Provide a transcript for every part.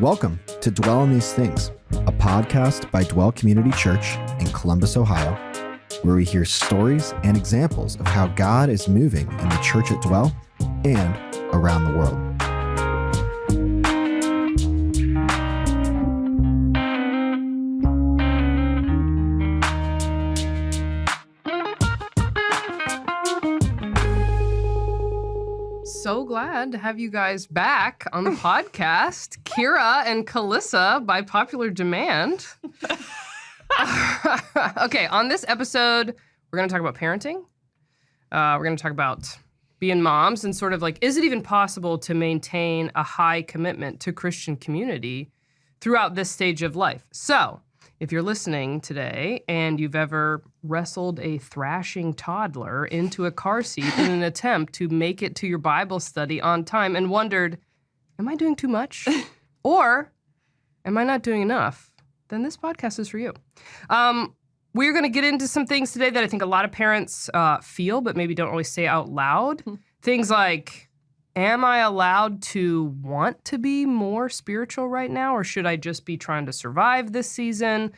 Welcome to Dwell on These Things, a podcast by Dwell Community Church in Columbus, Ohio, where we hear stories and examples of how God is moving in the church at Dwell and around the world. So glad to have you guys back on the podcast. Keira and Kalyssa, by popular demand. Okay, on this episode, we're going to talk about parenting. We're going to talk about being moms and sort of like, is it even possible to maintain a high commitment to Christian community throughout this stage of life? So, if you're listening today and you've ever wrestled a thrashing toddler into a car seat in an attempt to make it to your Bible study on time and wondered, am I doing too much? Or am I not doing enough? Then this podcast is for you. We're going to get into some things today that I think a lot of parents feel, but maybe don't always say out loud. Things like, am I allowed to want to be more spiritual right now, or should I just be trying to survive this season?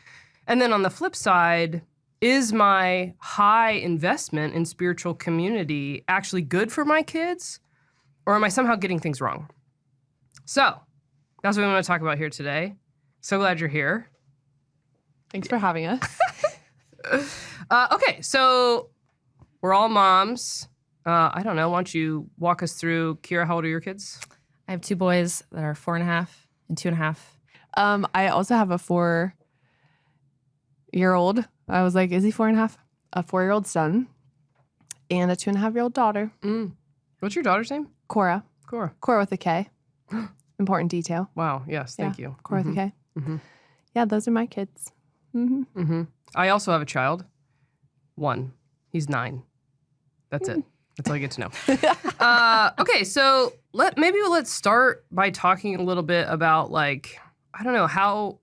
And then on the flip side, is my high investment in spiritual community actually good for my kids, or am I somehow getting things wrong? So that's what we want to talk about here today. So glad you're here. Thanks for having us. Okay, so we're all moms. I don't know. Why don't you walk us through, Keira, how old are your kids? I have two boys that are 4.5 and 2.5. I also have a 4-year-old. I was like, is he 4.5? A 4-year-old son and a 2.5-year-old daughter. What's your daughter's name? Cora. Cora. Cora with a K. Important detail. Wow. Yes. Thank you. Cora with a K. Yeah, those are my kids. I also have a child. 1. He's 9. That's it. That's all you get to know. Okay, so let's start by talking a little bit about, like, I don't know, how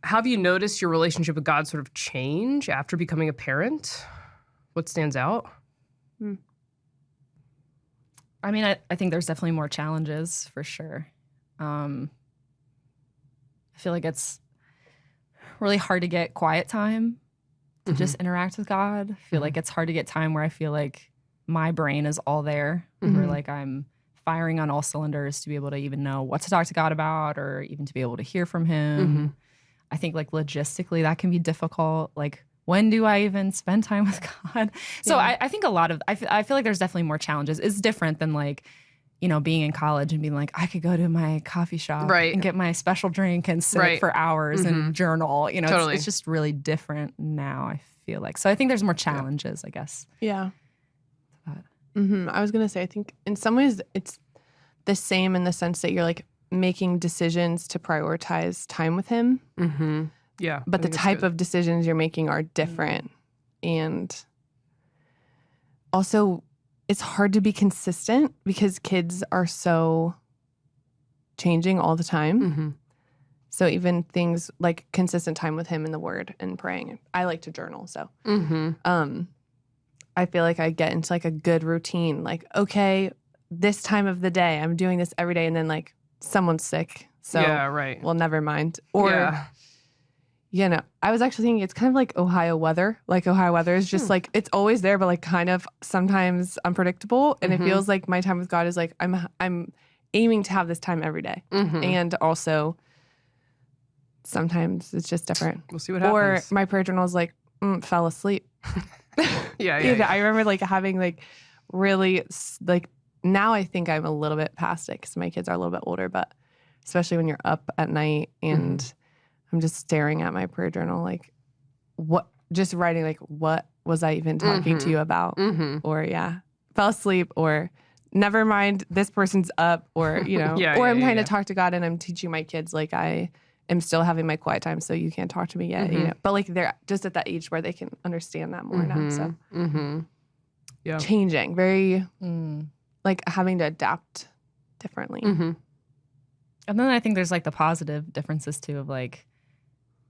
have you noticed your relationship with God sort of change after becoming a parent? What stands out? I mean, I think there's definitely more challenges for sure. I feel like it's really hard to get quiet time to just interact with God. I feel like it's hard to get time where I feel like my brain is all there, where like I'm firing on all cylinders to be able to even know what to talk to God about or even to be able to hear from him. I think like logistically that can be difficult. Like, when do I even spend time with God? So I think a lot of, I feel like there's definitely more challenges. It's different than like, you know, being in college and being like, I could go to my coffee shop and get my special drink and sit for hours and journal. You know, Totally. it's just really different now, I feel like. So I think there's more challenges, I guess. Yeah. I was going to say, I think in some ways it's the same in the sense that you're like making decisions to prioritize time with him. Yeah. But the type of decisions you're making are different. And also, it's hard to be consistent because kids are so changing all the time. So even things like consistent time with him in the Word and praying. I like to journal, so I feel like I get into like a good routine. Like, okay, this time of the day, I'm doing this every day, and then like someone's sick, so well, never mind. Or you know, I was actually thinking it's kind of like Ohio weather. Like Ohio weather is just like, it's always there, but like kind of sometimes unpredictable. And it feels like my time with God is like, I'm aiming to have this time every day. And also sometimes it's just different. We'll see what happens. Or my prayer journal is like, fell asleep. Yeah. I remember like having like really like, now I think I'm a little bit past it because my kids are a little bit older, but especially when you're up at night and I'm just staring at my prayer journal, like, just writing, like, what was I even talking to you about? Or, fell asleep, or never mind, this person's up, or, you know, or I'm trying to talk to God and I'm teaching my kids, like, I am still having my quiet time, so you can't talk to me yet, you know. But, like, they're just at that age where they can understand that more now, so. Changing, very, like, having to adapt differently. And then I think there's, like, the positive differences, too, of, like,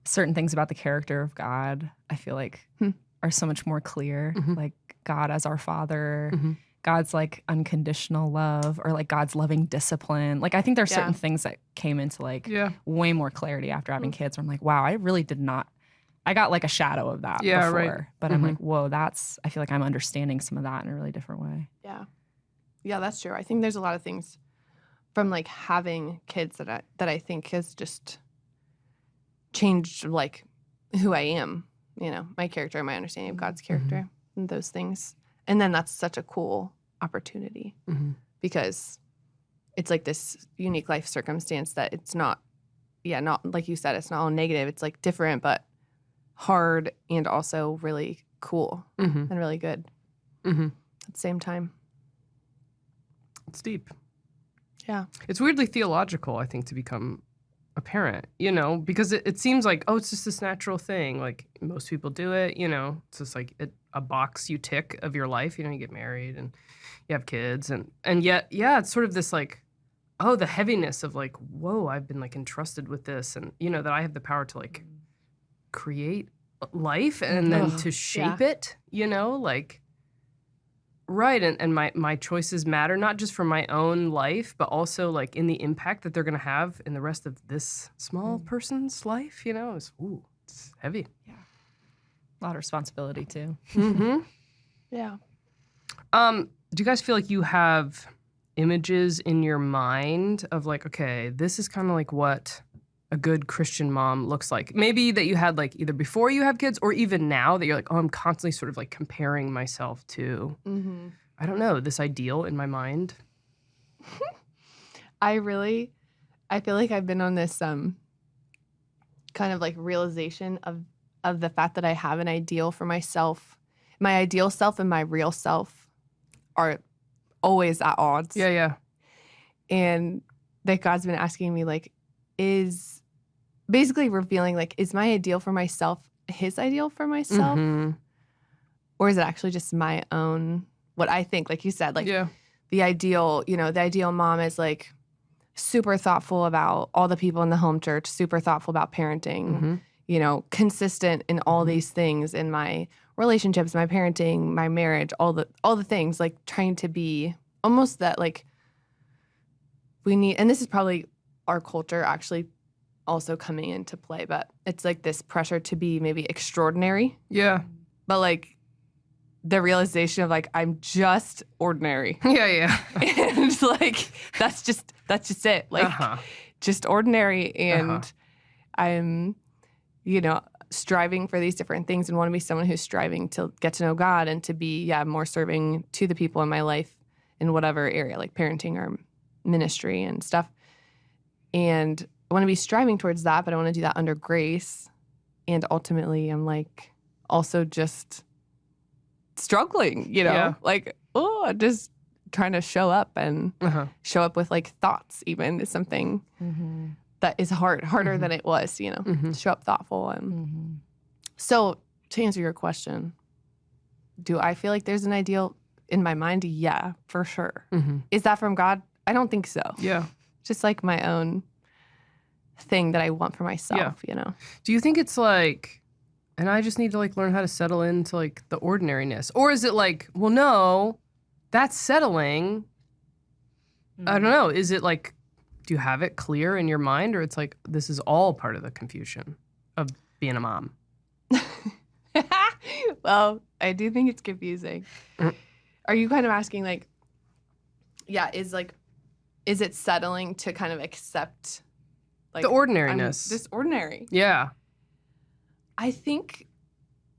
certain things about the character of God, I feel like are so much more clear, like God as our Father God's like unconditional love or like God's loving discipline. Like I think there's certain things that came into like way more clarity after having kids where I'm like, wow, I really did not. I got like a shadow of that before. Right. But I'm like, whoa, I feel like I'm understanding some of that in a really different way. Yeah. Yeah, that's true. I think there's a lot of things from like having kids that I think has just changed like who I am, you know, my character and my understanding of God's character and those things. And then that's such a cool opportunity because it's like this unique life circumstance that it's not like you said, it's not all negative. It's like different, but hard and also really cool and really good at the same time. It's deep. Yeah. It's weirdly theological, I think, to become a parent, you know, because it seems like, oh, it's just this natural thing. Like most people do it, you know, it's just like a box you tick of your life. You know, you get married and you have kids and yet, yeah, it's sort of this like, oh, the heaviness of like, whoa, I've been like entrusted with this and, you know, that I have the power to like create life and then to shape it, you know, like, right. And my choices matter, not just for my own life, but also like in the impact that they're going to have in the rest of this small person's life, you know, it's heavy. Yeah. A lot of responsibility too. Yeah. Do you guys feel like you have images in your mind of like, okay, this is kind of like what a good Christian mom looks like? Maybe that you had like either before you have kids or even now that you're like, oh, I'm constantly sort of like comparing myself to, I don't know, this ideal in my mind. I feel like I've been on this kind of like realization of the fact that I have an ideal for myself. My ideal self and my real self are always at odds. Yeah, yeah. And that God's been asking me like, is basically revealing like, is my ideal for myself his ideal for myself? Or is it actually just my own, what I think, like you said, like the ideal, you know, the ideal mom is like super thoughtful about all the people in the home church, super thoughtful about parenting, you know, consistent in all these things in my relationships, my parenting, my marriage, all the things, like trying to be almost that like we need, and this is probably our culture actually also coming into play, but it's like this pressure to be maybe extraordinary. Yeah. But like the realization of like, I'm just ordinary. Yeah, yeah. And like, that's just it. Like just ordinary. And I'm, you know, striving for these different things and want to be someone who's striving to get to know God and to be, more serving to the people in my life in whatever area, like parenting or ministry and stuff. And I want to be striving towards that, but I want to do that under grace. And ultimately, I'm like also just struggling, you know, like, just trying to show up and show up with like thoughts even is something that is harder than it was, you know, to show up thoughtful. And so to answer your question, do I feel like there's an ideal in my mind? Yeah, for sure. Is that from God? I don't think so. Yeah. Just like my own thing that I want for myself, you know? Do you think it's like, and I just need to like learn how to settle into like the ordinariness? Or is it like, well, no, that's settling. I don't know. Is it like, do you have it clear in your mind? Or it's like, this is all part of the confusion of being a mom? Well, I do think it's confusing. Are you kind of asking like, is it settling to kind of accept like the ordinariness? This ordinary. Yeah. I think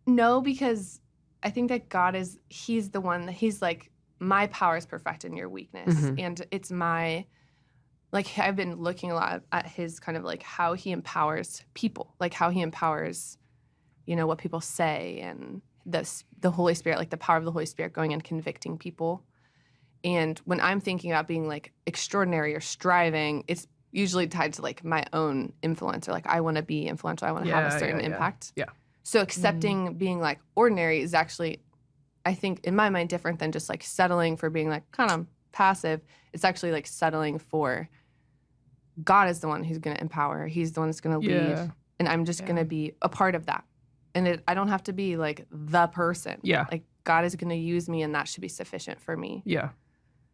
no, because I think that God he's the one that he's like, my power is perfect in your weakness. And it's my, like, I've been looking a lot at his kind of like how he empowers people, like how he empowers, you know, what people say and the Holy Spirit, like the power of the Holy Spirit going and convicting people. And when I'm thinking about being like extraordinary or striving, it's usually tied to like my own influence or like I want to be influential. I want to have a certain impact. Yeah. So accepting being like ordinary is actually, I think in my mind, different than just like settling for being like kind of passive. It's actually like settling for God is the one who's going to empower. He's the one that's going to lead. And I'm just going to be a part of that. And I don't have to be like the person. Yeah. Like God is going to use me and that should be sufficient for me. Yeah.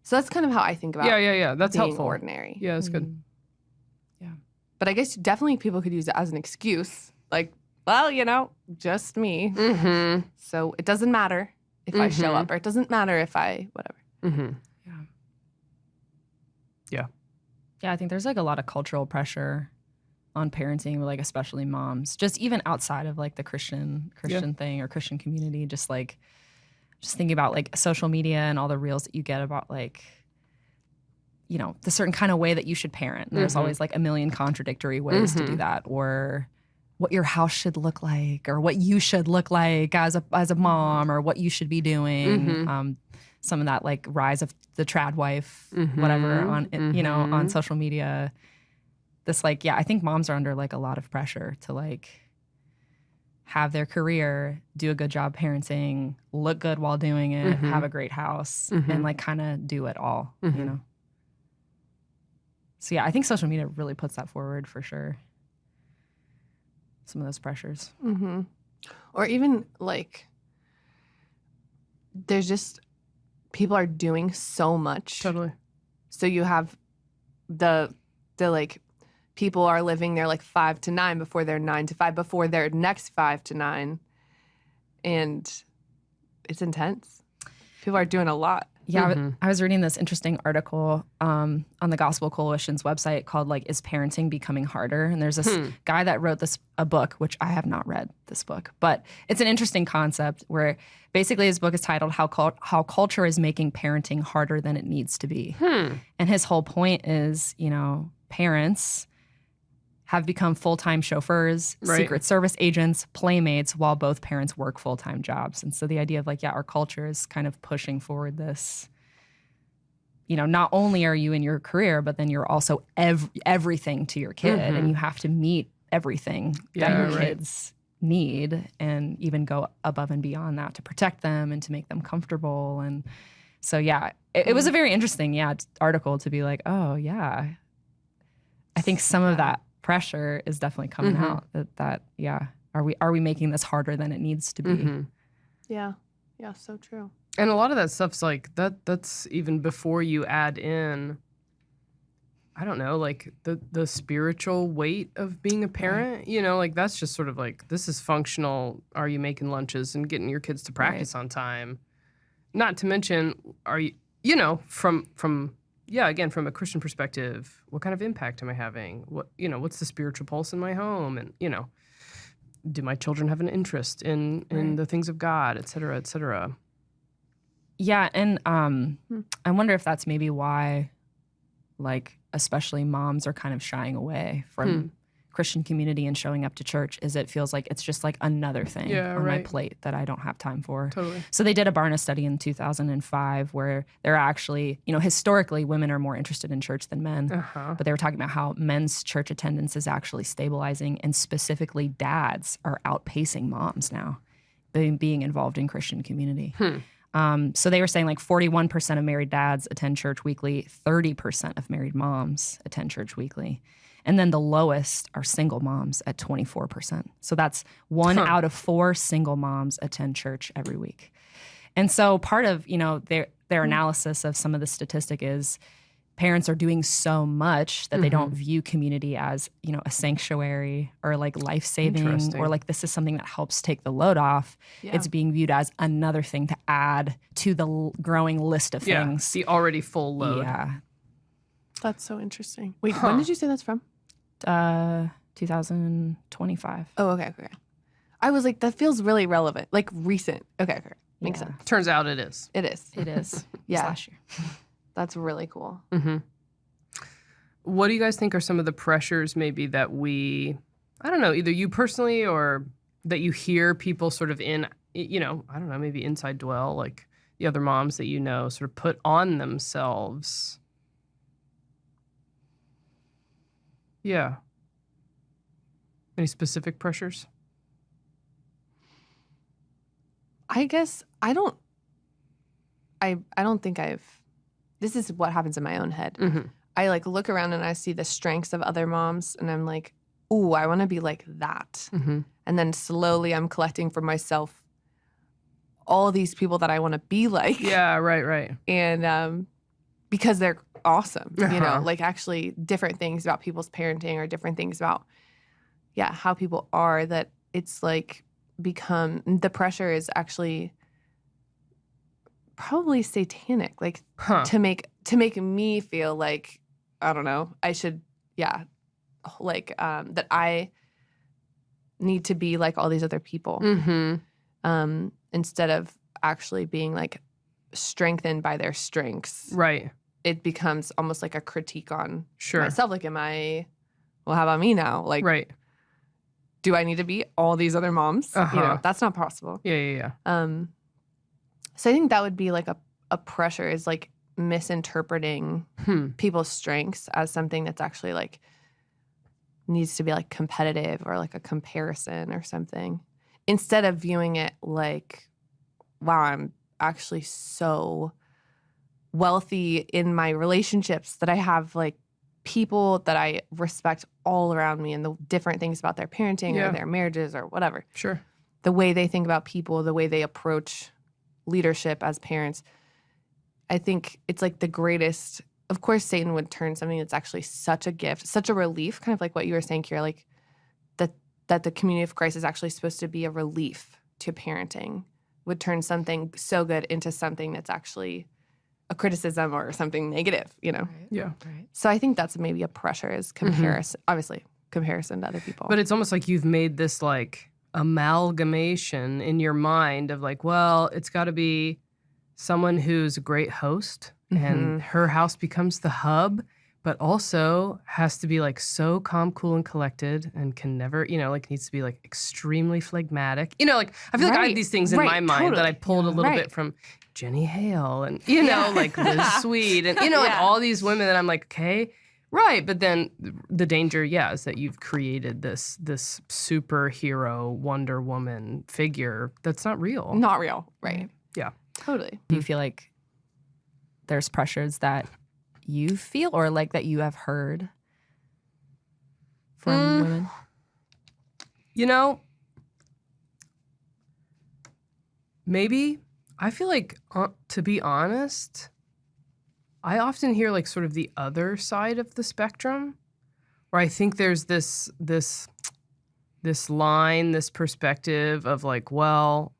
So that's kind of how I think about Yeah. That's being helpful. ordinary. Yeah, that's good. But I guess definitely people could use it as an excuse. Like, well, just me. Mm-hmm. So it doesn't matter if I show up, or it doesn't matter if I whatever. Mm-hmm. Yeah, I think there's like a lot of cultural pressure on parenting, like especially moms, just even outside of like the Christian thing or Christian community, just thinking about like social media and all the reels that you get about like, the certain kind of way that you should parent. And there's always like a million contradictory ways to do that, or what your house should look like, or what you should look like as a mom, or what you should be doing. Some of that like rise of the trad wife, whatever on on social media. This like, I think moms are under like a lot of pressure to like have their career, do a good job parenting, look good while doing it, have a great house, and like kind of do it all, So I think social media really puts that forward for sure. Some of those pressures. Mm-hmm. Or even like, there's just, people are doing so much. Totally. So you have the like, people are living their like 5 to 9 before their 9 to 5, before their next 5 to 9. And it's intense. People are doing a lot. Yeah, I was reading this interesting article on the Gospel Coalition's website called like, "Is Parenting Becoming Harder?" And there's this guy that wrote a book, which I have not read this book, but it's an interesting concept where basically his book is titled How Culture is Making Parenting Harder Than It Needs to Be. And his whole point is, parents have become full-time chauffeurs, Secret Service agents, playmates, while both parents work full-time jobs. And so the idea of like, our culture is kind of pushing forward this, not only are you in your career, but then you're also everything to your kid, and you have to meet everything that your kids need, and even go above and beyond that to protect them and to make them comfortable. And so, it was a very interesting, article to be like, oh, yeah. I think some of that pressure is definitely coming out that are we making this harder than it needs to be? Yeah, so true. And a lot of that stuff's like that's even before you add in, I don't know, like the spiritual weight of being a parent, like that's just sort of like, this is functional. Are you making lunches and getting your kids to practice on time? Not to mention, are you, from again, from a Christian perspective, what kind of impact am I having? What's the spiritual pulse in my home? And, do my children have an interest in the things of God, et cetera, et cetera? Yeah, and I wonder if that's maybe why, like, especially moms are kind of shying away from Christian community and showing up to church, is it feels like it's just like another thing on my plate that I don't have time for. Totally. So they did a Barna study in 2005 where they're actually, historically women are more interested in church than men, but they were talking about how men's church attendance is actually stabilizing, and specifically dads are outpacing moms now being involved in Christian community. So they were saying like 41% of married dads attend church weekly, 30% of married moms attend church weekly. And then the lowest are single moms at 24%. So that's 1 out of 4 single moms attend church every week. And so part of, their analysis of some of the statistic is parents are doing so much that they don't view community as, a sanctuary or like life-saving, or like this is something that helps take the load off. Yeah. It's being viewed as another thing to add to the growing list of things. The already full load. Yeah. That's so interesting. Wait, when did you say that's from? 2025. Oh, okay. I was like, that feels really relevant, like recent. Okay. Makes sense. Turns out it is. It is. Yeah. Last year. That's really cool. What do you guys think are some of the pressures maybe that we, I don't know, either you personally or that you hear people sort of in, I don't know, maybe inside dwell, like the other moms that sort of put on themselves? Yeah. Any specific pressures? I guess I don't think this is what happens in my own head. I like look around and I see the strengths of other moms and I'm like, ooh, I want to be like that. And then slowly I'm collecting for myself all these people that I want to be like. Yeah, right. And because they're awesome, you know, Uh-huh. like actually different things about people's parenting or different things about, how people are, that it's like the pressure is actually probably satanic, like Huh. to make me feel like, I don't know, I should, like that I need to be like all these other people, instead of actually being like strengthened by their strengths. Right. It becomes almost like a critique on Sure. myself. Like, well, how about me now? Like, Right. do I need to be all these other moms? You Uh-huh. know, that's not possible. Yeah. So I think that would be like a pressure, is like misinterpreting people's strengths as something that's actually like needs to be like competitive or like a comparison or something, instead of viewing it like, wow, I'm actually so wealthy in my relationships that I have like people that I respect all around me, and the different things about their parenting Yeah. or their marriages or whatever. Sure. The way they think about people, the way they approach leadership as parents. I think it's like the greatest. Of course, Satan would turn something that's actually such a gift, such a relief, kind of like what you were saying, Keira, like that the community of Christ is actually supposed to be a relief to parenting, would turn something so good into something that's actually a criticism or something negative, you know? Right. Yeah. Right. So I think that's maybe a pressure, is comparison, obviously, comparison to other people. But it's almost like you've made this like amalgamation in your mind of like, well, it's got to be someone who's a great host and her house becomes the hub, but also has to be like so calm, cool, and collected, and can never, like needs to be like extremely phlegmatic. Like I feel like I have Right. these things in Right. my mind that I Totally. pulled a little Right. bit from Jenny Hale and, like Liz Sweet and, like Yeah. all these women that I'm like, okay, right. But then the danger, is that you've created this superhero Wonder Woman figure that's not real. not real, right? Yeah. Totally. Do you feel like there's pressures that you feel or like that you have heard from women? Maybe. I feel like, to be honest, I often hear like sort of the other side of the spectrum, where I think there's this line, this perspective of like, well,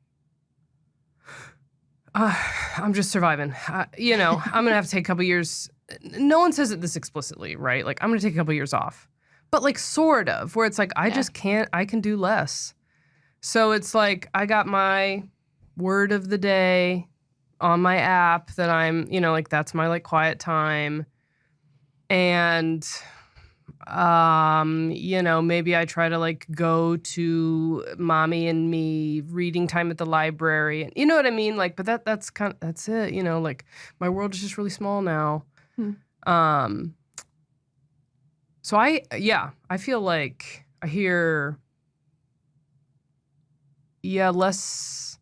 I'm just surviving. I'm gonna have to take a couple years. No one says it this explicitly, right? Like, I'm gonna take a couple years off, but like sort of, where it's like I just can't. I can do less. So it's like I got my word of the day on my app that I'm, like that's my like quiet time. And, maybe I try to like go to mommy and me reading time at the library. And you know what I mean? Like, but that's it, like my world is just really small now. So I feel like I hear, less,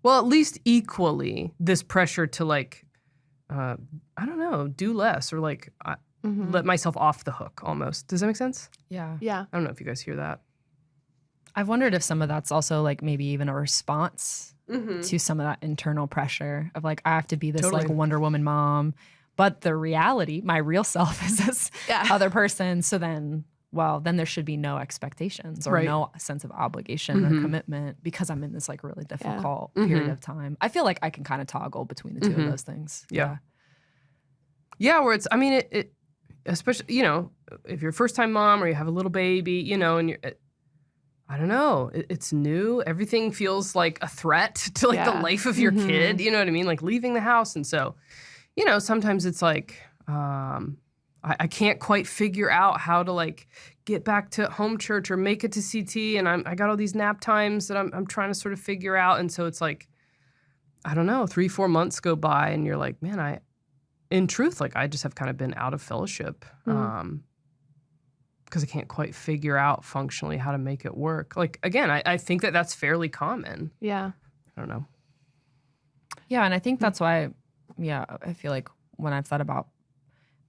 well, at least equally this pressure to like, I don't know, do less or like let myself off the hook almost. Does that make sense? Yeah. Yeah. I don't know if you guys hear that. I've wondered if some of that's also like maybe even a response to some of that internal pressure of like, I have to be this Totally. like Wonder Woman mom. But the reality, my real self is this other person. So then there should be no expectations or Right. no sense of obligation or commitment because I'm in this like really difficult period of time. I feel like I can kind of toggle between the two of those things. Yeah. Yeah, where it's, I mean, it especially, if you're a first time mom or you have a little baby, and you're, I don't know, it's new. Everything feels like a threat to like the life of your kid. You know what I mean? Like leaving the house. And so, sometimes it's like, I can't quite figure out how to like get back to home church or make it to CT. And I got all these nap times that I'm trying to sort of figure out. And so it's like, I don't know, 3-4 months go by and you're like, man, in truth, like I just have kind of been out of fellowship because I can't quite figure out functionally how to make it work. Like, again, I think that's fairly common. Yeah. I don't know. Yeah, and I think that's why, I feel like when I've thought about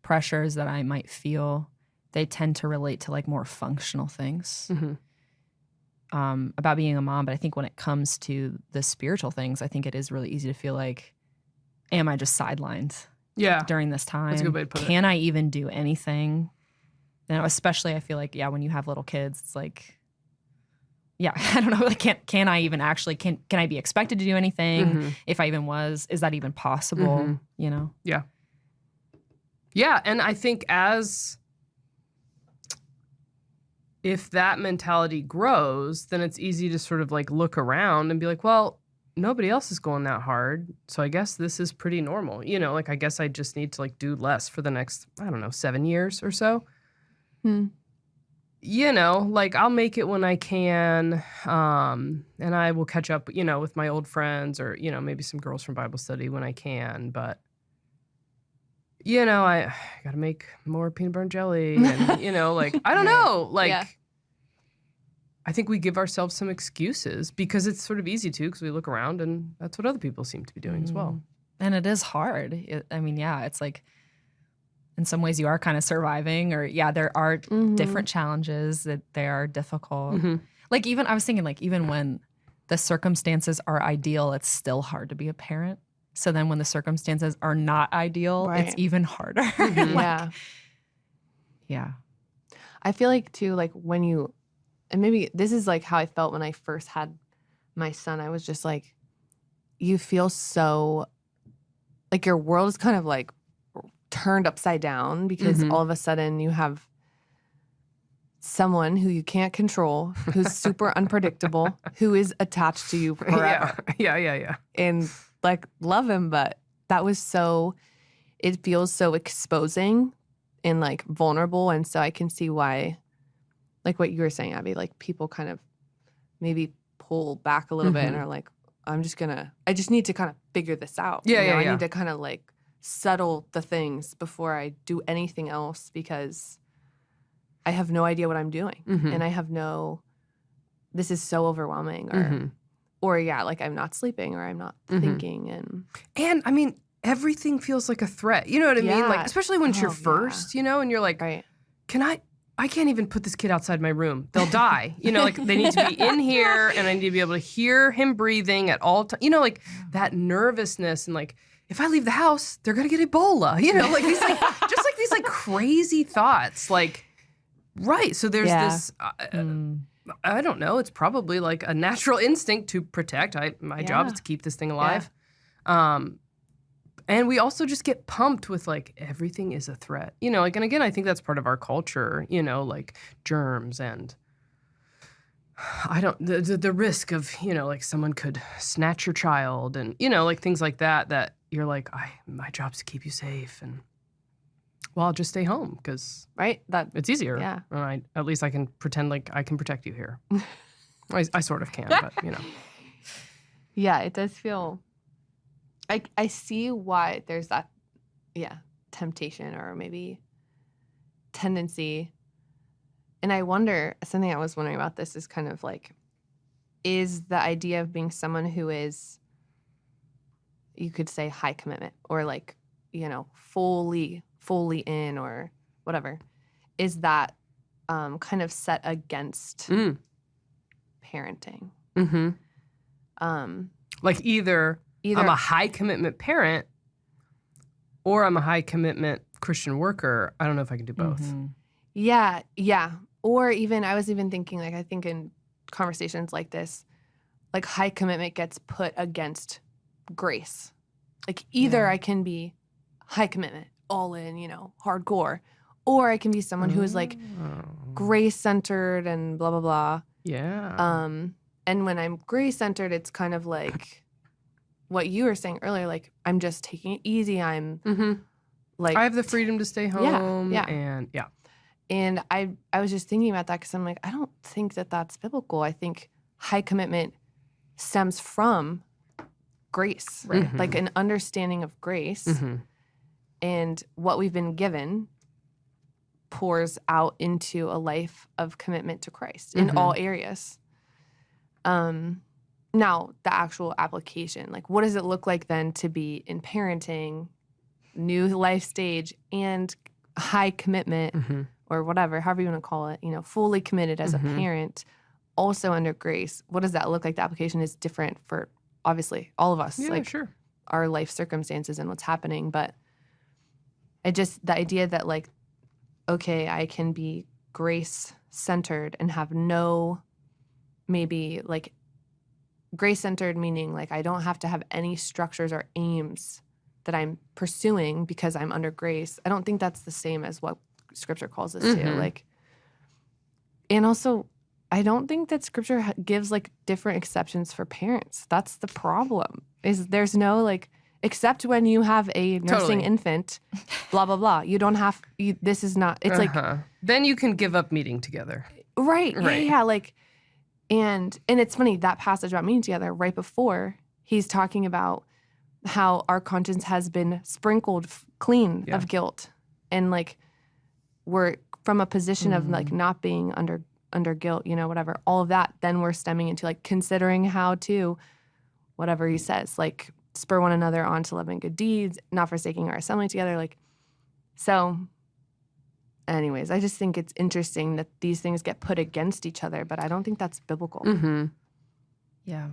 pressures that I might feel, they tend to relate to like more functional things. about being a mom, but I think when it comes to the spiritual things, I think it is really easy to feel like, am I just sidelined during this time? That's a good way to put it. Can I even do anything? Especially I feel like, when you have little kids, it's like, I don't know, like, can I even actually, can I be expected to do anything? If I even was, is that even possible? Yeah. Yeah, and I think if that mentality grows, then it's easy to sort of like look around and be like, well, nobody else is going that hard, so I guess this is pretty normal. Like I guess I just need to like do less for the next, 7 years or so. Like I'll make it when I can, and I will catch up, with my old friends or, maybe some girls from Bible study when I can, but I got to make more peanut butter and jelly and, like, I don't know, like, I think we give ourselves some excuses because it's sort of easy to, because we look around and that's what other people seem to be doing as well. And it is hard. It's like, in some ways you are kind of surviving, or there are different challenges that they are difficult. Like even, I was thinking like, even when the circumstances are ideal, it's still hard to be a parent. So then when the circumstances are not ideal, it's even harder. Yeah. I feel like too, like when you, and maybe this is like how I felt when I first had my son. I was just like, you feel so, like your world is kind of like turned upside down because all of a sudden you have someone who you can't control, who's super unpredictable, who is attached to you forever. Yeah. And like love him, but that was it feels so exposing and like vulnerable. And so I can see why, like what you were saying, Abby, like people kind of maybe pull back a little bit and are like, I just need to kind of figure this out. I need to kind of like settle the things before I do anything else because I have no idea what I'm doing. And I have this is so overwhelming or like I'm not sleeping or I'm not thinking. And I mean, everything feels like a threat. You know what I mean? Like, especially when it's your first, and you're like, I can't even put this kid outside my room. They'll die. Like they need to be in here and I need to be able to hear him breathing at all times. Like that nervousness and like, if I leave the house, they're going to get Ebola. Like these like, just like these like crazy thoughts. Like, right. So there's this, I don't know. It's probably like a natural instinct to protect. My job is to keep this thing alive. And we also just get pumped with like everything is a threat, like, and again, I think that's part of our culture, like germs and the risk of, like someone could snatch your child and, like things like that you're like, my job's to keep you safe. And well, I'll just stay home because that it's easier. Yeah. And at least I can pretend like I can protect you here. I sort of can, but Yeah, it does feel, I see why there's that, temptation or maybe tendency. And I wonder, something I was wondering about this is kind of like, is the idea of being someone who is, you could say high commitment or like, fully in or whatever, is that kind of set against parenting? Like either I'm a high commitment parent or I'm a high commitment Christian worker. I don't know if I can do both. Yeah. Or even, I was even thinking, like, I think in conversations like this, like high commitment gets put against grace. Like either I can be high commitment, all in, hardcore, or I can be someone who is like grace-centered and blah, blah, blah. Yeah. And when I'm grace-centered, it's kind of like what you were saying earlier, like I'm just taking it easy. I'm like, I have the freedom to stay home. And I was just thinking about that because I'm like, I don't think that that's biblical. I think high commitment stems from grace, like an understanding of grace, and what we've been given pours out into a life of commitment to Christ in all areas. Now, the actual application, like what does it look like then to be in parenting, new life stage, and high commitment or whatever, however you want to call it, fully committed as a parent also under grace. What does that look like? The application is different for obviously all of us, Yeah, like sure. our life circumstances and what's happening. But the idea that like, okay, I can be grace centered and have no, maybe like grace centered, meaning like I don't have to have any structures or aims that I'm pursuing because I'm under grace. I don't think that's the same as what Scripture calls us to. Like, and also, I don't think that Scripture gives like different exceptions for parents. That's the problem. Is there's no like, except when you have a nursing infant, blah blah blah. You don't have. This is not. It's like then you can give up meeting together. Right. Yeah. Like, and it's funny that passage about meeting together right before he's talking about how our conscience has been sprinkled clean of guilt, and like we're from a position of like not being under guilt, you know, whatever, all of that. Then we're stemming into like considering how to, whatever he says, like spur one another on to love and good deeds, not forsaking our assembly together. Like, so anyways, I just think it's interesting that these things get put against each other, but I don't think that's biblical. Yeah.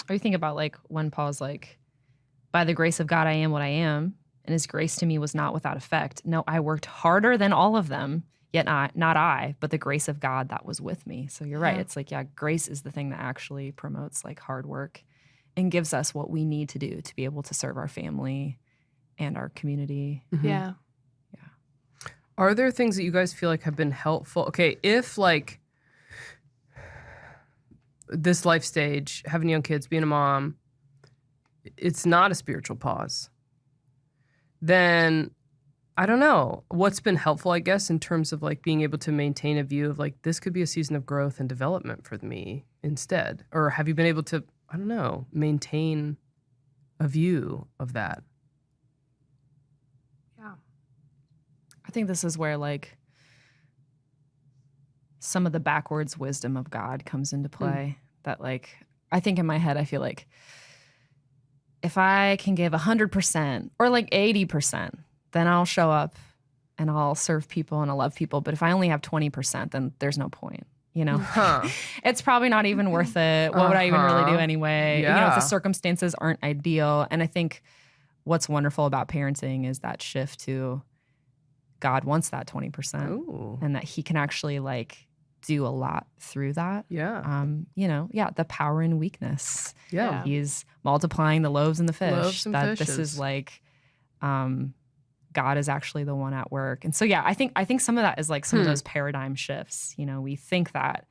Or you think about like when Paul's like, by the grace of God, I am what I am, and his grace to me was not without effect. No, I worked harder than all of them, yet not I, but the grace of God that was with me. So you're right. It's like, grace is the thing that actually promotes like hard work and gives us what we need to do to be able to serve our family and our community. Yeah. Are there things that you guys feel like have been helpful? Okay, if like this life stage, having young kids, being a mom, it's not a spiritual pause, then I don't know what's been helpful, I guess, in terms of like being able to maintain a view of like, this could be a season of growth and development for me instead. Or have you been able to, I don't know, maintain a view of that? Yeah. I think this is where like some of the backwards wisdom of God comes into play. That like, I think in my head, I feel like if I can give 100% or like 80%, then I'll show up and I'll serve people and I'll love people. But if I only have 20%, then there's no point, you know? It's probably not even worth it. What would I even really do anyway? Yeah. You know, if the circumstances aren't ideal. And I think what's wonderful about parenting is that shift to God wants that 20% and that he can actually like do a lot through that. Yeah. You know, the power in weakness. Yeah. He's multiplying the loaves and the fish. Loaves and This fishes. is like God is actually the one at work. And so I think some of that is like some of those paradigm shifts. You know, we think that,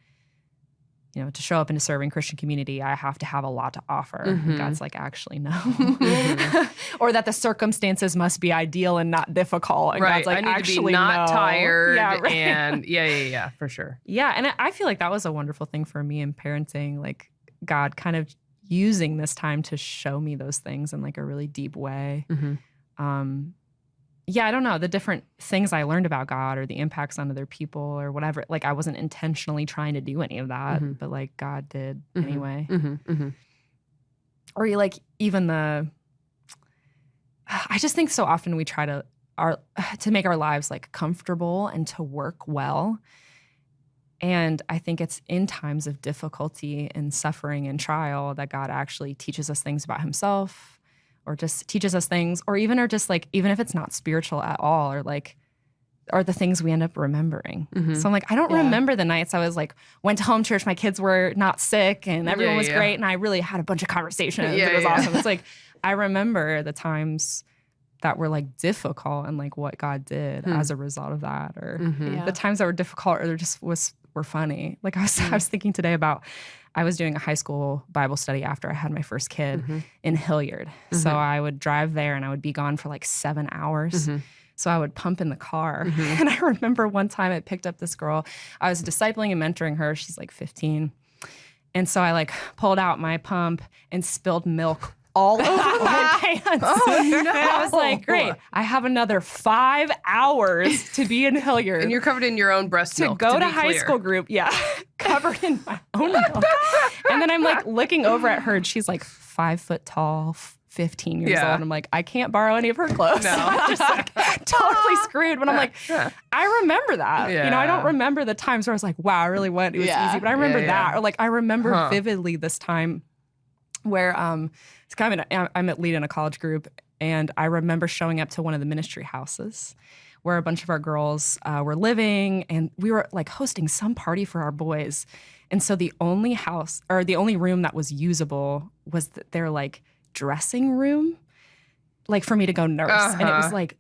you know, to show up in a serving Christian community, I have to have a lot to offer. And God's like, actually, no. Or that the circumstances must be ideal and not difficult. And God's like, I need actually, to be not no. tired. Yeah, right. And yeah, for sure. Yeah, and I feel like that was a wonderful thing for me in parenting, like God kind of using this time to show me those things in like a really deep way. I don't know, the different things I learned about God or the impacts on other people or whatever. Like I wasn't intentionally trying to do any of that, but like God did anyway. Or like even I just think so often we try to make our lives like comfortable and to work well. And I think it's in times of difficulty and suffering and trial that God actually teaches us things about himself, or just teaches us things, or even if it's not spiritual at all, or like, are the things we end up remembering. So I'm like, I don't remember the nights I was like, went to home church, my kids were not sick and everyone was great. And I really had a bunch of conversations. It was awesome. It's like, I remember the times that were like difficult and like what God did as a result of that, or the times that were difficult or just were funny. Like I was thinking today about, I was doing a high school Bible study after I had my first kid in Hilliard. So I would drive there and I would be gone for like 7 hours. So I would pump in the car. And I remember one time I picked up this girl. I was discipling and mentoring her. She's like 15. And so I like pulled out my pump and spilled milk all over my pants. Oh, no. And I was like, great, I have another 5 hours to be in Hilliard. And you're covered in your own breast to milk. go to be high clear. school group. Yeah. Covered in my own milk. And then I'm like looking over at her and she's like 5 foot tall, 15 years Yeah. old. I'm like, I can't borrow any of her clothes. No. I'm just like totally screwed. But I'm like, I remember that. You know, I don't Yeah. remember the times where I was like, wow, I really went. It was Yeah. easy. But I remember Yeah, that. yeah. Or like, I remember Huh. vividly this time where it's kind of I'm at leading a college group, and I remember showing up to one of the ministry houses where a bunch of our girls were living, and we were like hosting some party for our boys. And so the only room that was usable was their like dressing room, like for me to go nurse. And it was like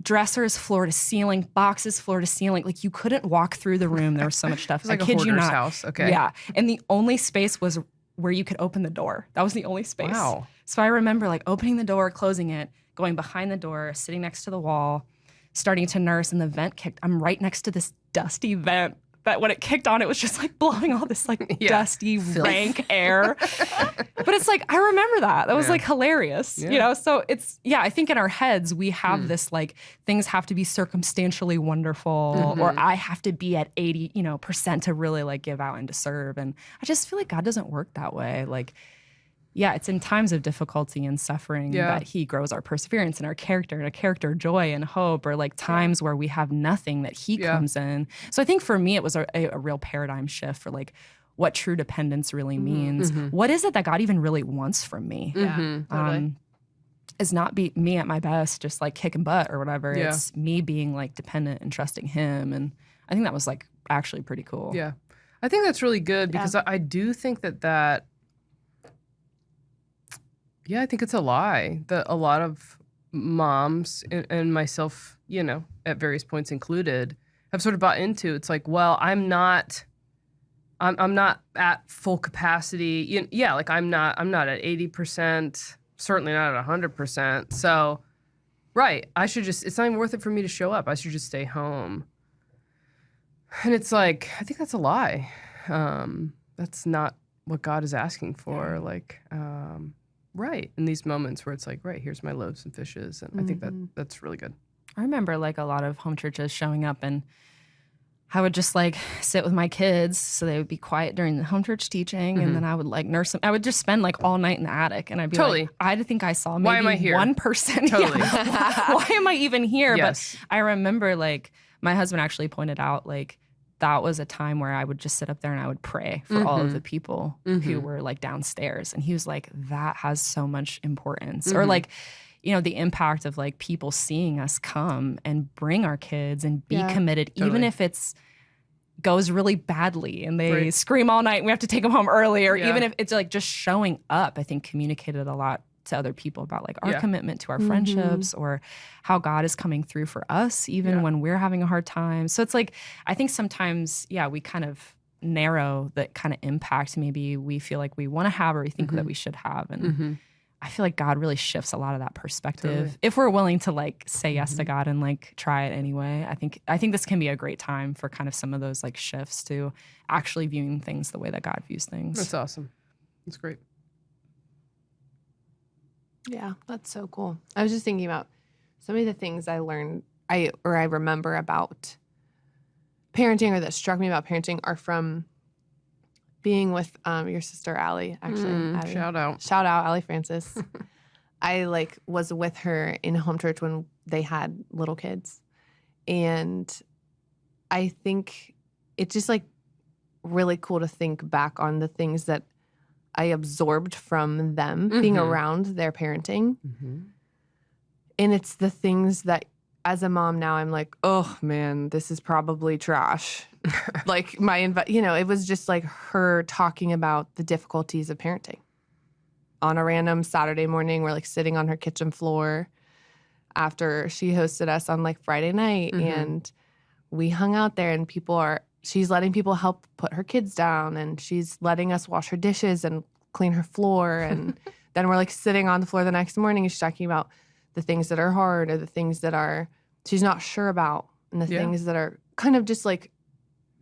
dressers floor to ceiling, boxes floor to ceiling. Like you couldn't walk through the room. There was so much stuff. It's like I a kid you hoarder's not. house. Okay. Yeah. And the only space was where you could open the door. That was the only space. Wow. So I remember like opening the door, closing it, going behind the door, sitting next to the wall, starting to nurse, and the vent kicked. I'm right next to this dusty vent that when it kicked on, it was just like blowing all this like dusty, rank air. But it's like, I remember that. That was like hilarious, you know? So it's, I think in our heads, we have this like, things have to be circumstantially wonderful, or I have to be at 80%, to really like give out and to serve. And I just feel like God doesn't work that way. Like, it's in times of difficulty and suffering that he grows our perseverance and our character, joy and hope, or like times where we have nothing that he comes in. So I think for me, it was a real paradigm shift for like what true dependence really means. What is it that God even really wants from me? Totally. Is not be me at my best, just like kicking butt or whatever. Yeah. It's me being like dependent and trusting him. And I think that was like actually pretty cool. Yeah. I think that's really good because I do think that I think it's a lie that a lot of moms and myself, at various points included, have sort of bought into. It's like, well, I'm not at full capacity. Like I'm not at 80%, certainly not at 100%. So, right, it's not even worth it for me to show up. I should just stay home. And it's like, I think that's a lie. That's not what God is asking for. Like, right, in these moments where it's like, right, here's my loaves and fishes. And I think that's really good. I remember like a lot of home churches showing up, and I would just like sit with my kids so they would be quiet during the home church teaching, and then I would like nurse them. I would just spend like all night in the attic, and I'd be like, I think I saw maybe Why am I here? one person. Totally. Why am I even here? Yes. But I remember like my husband actually pointed out like that was a time where I would just sit up there and I would pray for all of the people who were like downstairs. And he was like, that has so much importance. Or like, the impact of like people seeing us come and bring our kids and be committed, even if it's goes really badly and they scream all night and we have to take them home early, or even if it's like just showing up, I think communicated a lot to other people about like our commitment to our friendships, or how God is coming through for us even when we're having a hard time. So it's like, I think sometimes, we kind of narrow the kind of impact maybe we feel like we want to have, or we think that we should have. And I feel like God really shifts a lot of that perspective if we're willing to like say yes to God and like try it anyway. I think this can be a great time for kind of some of those like shifts to actually viewing things the way that God views things. That's awesome. That's great. Yeah, that's so cool. I was just thinking about some of the things I learned, I remember about parenting, or that struck me about parenting, are from being with your sister Allie. Actually, Allie. Shout out, Allie Francis. I like was with her in home church when they had little kids, and I think it's just like really cool to think back on the things that I absorbed from them being around their parenting. And it's the things that as a mom now I'm like, oh man, this is probably trash. Like it was just like her talking about the difficulties of parenting. On a random Saturday morning, we're like sitting on her kitchen floor after she hosted us on like Friday night, and we hung out there, and she's letting people help put her kids down, and she's letting us wash her dishes and clean her floor. And then we're like sitting on the floor the next morning, and she's talking about the things that are hard, or the things that she's not sure about, and the things that are kind of just like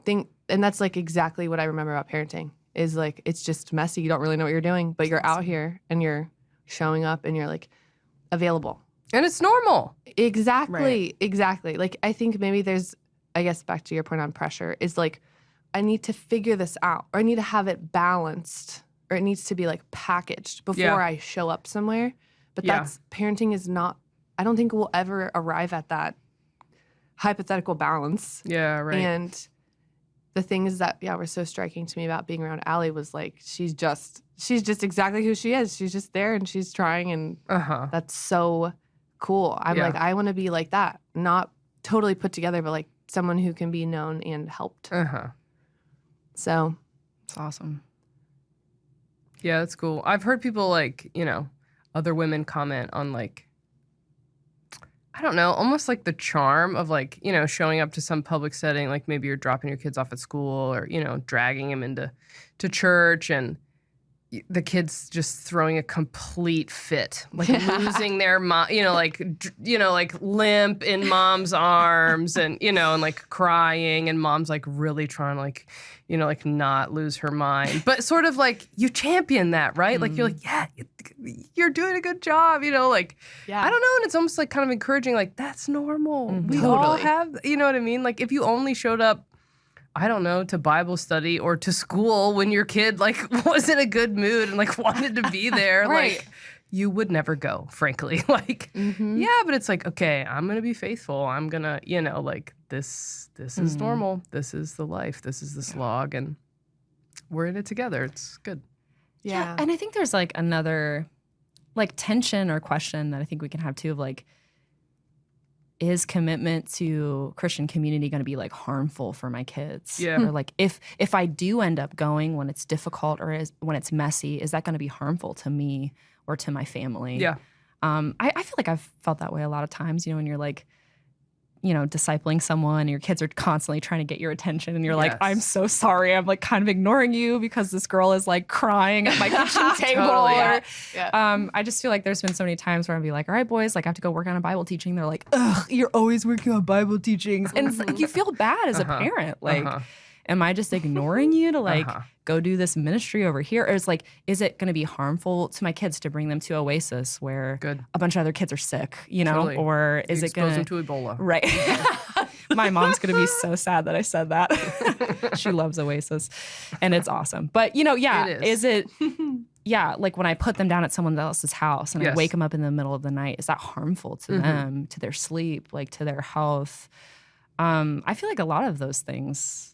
and that's like exactly what I remember about parenting, is like, it's just messy. You don't really know what you're doing, but you're out here and you're showing up and you're like available. And it's normal. Exactly. Like, I think maybe there's, I guess back to your point on pressure, is like, I need to figure this out, or I need to have it balanced, or it needs to be like packaged before I show up somewhere. But Yeah. parenting is not, I don't think we'll ever arrive at that hypothetical balance. Yeah, right. And the things that, were so striking to me about being around Allie was like, she's just exactly who she is. She's just there and she's trying, and that's so cool. I'm like, I want to be like that. Not totally put together, but like someone who can be known and helped. So It's awesome. Yeah, that's cool. I've heard people like, other women comment on like, I don't know, almost like the charm of like, showing up to some public setting, like maybe you're dropping your kids off at school or, dragging them into church, and the kids just throwing a complete fit, like losing their mind, like limp in mom's arms, and and like crying, and mom's like really trying to like, like not lose her mind, but sort of like you champion that, right? Like you're like, yeah, you're doing a good job, like, I don't know, and it's almost like kind of encouraging, like that's normal. We all have, you know what I mean? Like if you only showed up, I don't know, to Bible study or to school when your kid like was in a good mood and like wanted to be there, like you would never go, frankly. Like, yeah, but it's like, okay, I'm gonna be faithful. I'm gonna, like this is normal. This is the life. This is the slog, and we're in it together. It's good. Yeah. And I think there's like another like tension or question that I think we can have too of like, is commitment to Christian community going to be like harmful for my kids? Yeah. Or like if I do end up going when it's difficult or when it's messy, is that going to be harmful to me or to my family? Yeah. I feel like I've felt that way a lot of times, when you're like, discipling someone and your kids are constantly trying to get your attention and you're like, I'm so sorry. I'm like kind of ignoring you because this girl is like crying at my kitchen table. Totally. I just feel like there's been so many times where I'd be like, all right, boys, like I have to go work on a Bible teaching. They're like, ugh, you're always working on Bible teachings. And it's like, you feel bad as a parent. Like, am I just ignoring you to like go do this ministry over here? Or is it going to be harmful to my kids to bring them to Oasis where a bunch of other kids are sick, Totally. Or is it going to expose them to Ebola? Right. My mom's going to be so sad that I said that. She loves Oasis and it's awesome. But, is it, like when I put them down at someone else's house and I wake them up in the middle of the night, is that harmful to them, to their sleep, like to their health? I feel like a lot of those things,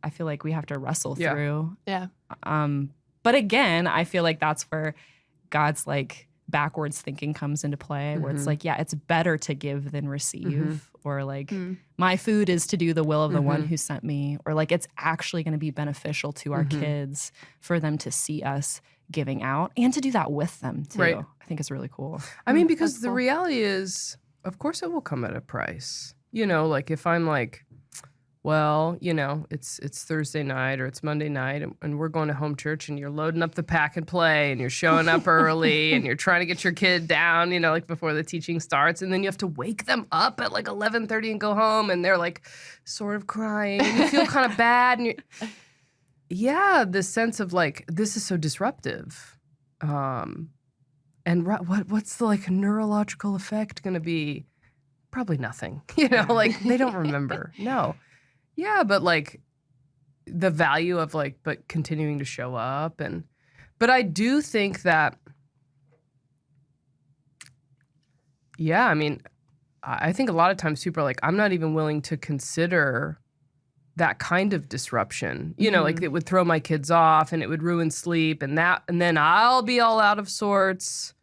I feel like we have to wrestle through. Yeah. But again, I feel like that's where God's like backwards thinking comes into play, where it's like, it's better to give than receive, or like my food is to do the will of the one who sent me, or like it's actually going to be beneficial to our kids for them to see us giving out and to do that with them too. Right. I think it's really cool. I mean, because the reality is, of course it will come at a price. Like if I'm like, well, it's Thursday night or it's Monday night and we're going to home church and you're loading up the pack and play and you're showing up early and you're trying to get your kid down, like before the teaching starts, and then you have to wake them up at like 11:30 and go home and they're like sort of crying and you feel kind of bad and this sense of like, this is so disruptive. And what's the like neurological effect going to be? Probably nothing. Like they don't remember. No. Yeah, but like the value of like, but continuing to show up. But I do think that, I mean, I think a lot of times people are like, I'm not even willing to consider that kind of disruption. Like it would throw my kids off and it would ruin sleep and then I'll be all out of sorts.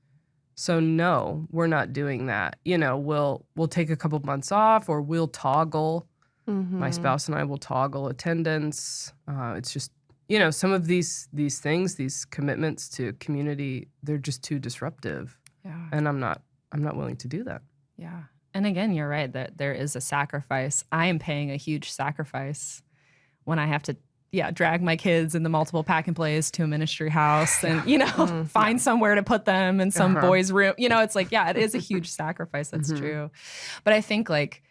So no, we're not doing that. We'll take a couple months off, or we'll toggle. My spouse and I will toggle attendance. It's just, some of these things, these commitments to community, they're just too disruptive. Yeah. And I'm not willing to do that. Yeah. And again, you're right that there is a sacrifice. I am paying a huge sacrifice when I have to drag my kids in the multiple pack and plays to a ministry house and, find somewhere to put them in some boy's room. It's like, it is a huge sacrifice. That's true. But I think like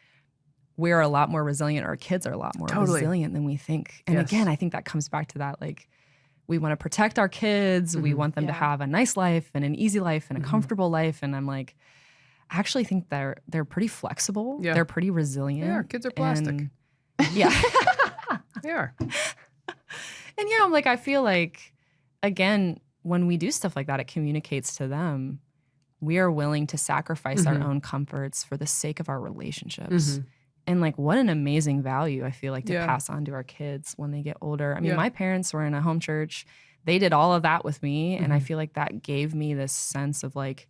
we're a lot more resilient. Our kids are a lot more resilient than we think. And again, I think that comes back to that, like, we want to protect our kids. We want them to have a nice life and an easy life and a comfortable life. And I'm like, I actually think they're pretty flexible. Yeah. They're pretty resilient. Yeah, our kids are plastic. And, They are. And I'm like, I feel like, again, when we do stuff like that, it communicates to them, we are willing to sacrifice our Mhm. own comforts for the sake of our relationships. Mhm. And like, what an amazing value I feel like to Yeah. pass on to our kids when they get older. I mean, Yeah. my parents were in a home church. They did all of that with me. And I Mhm. feel like that gave me this sense of like,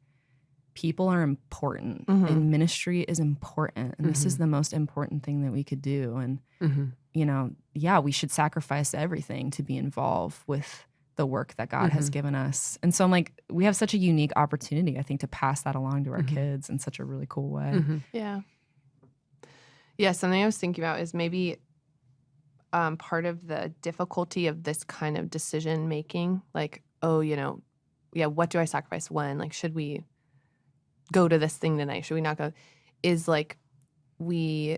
people are important Mhm. and ministry is important. And this is Mhm. the most important thing that we could do. And, Mhm. you know, yeah, we should sacrifice everything to be involved with the work that God has Mhm. given us. And so I'm like, we have such a unique opportunity, I think, to pass that along to our Mhm. kids in such a really cool way. Mhm. Yeah. Yeah, something I was thinking about is maybe part of the difficulty of this kind of decision making, like, oh, what do I sacrifice when? Like, should we go to this thing tonight? Should we not go? Is like we,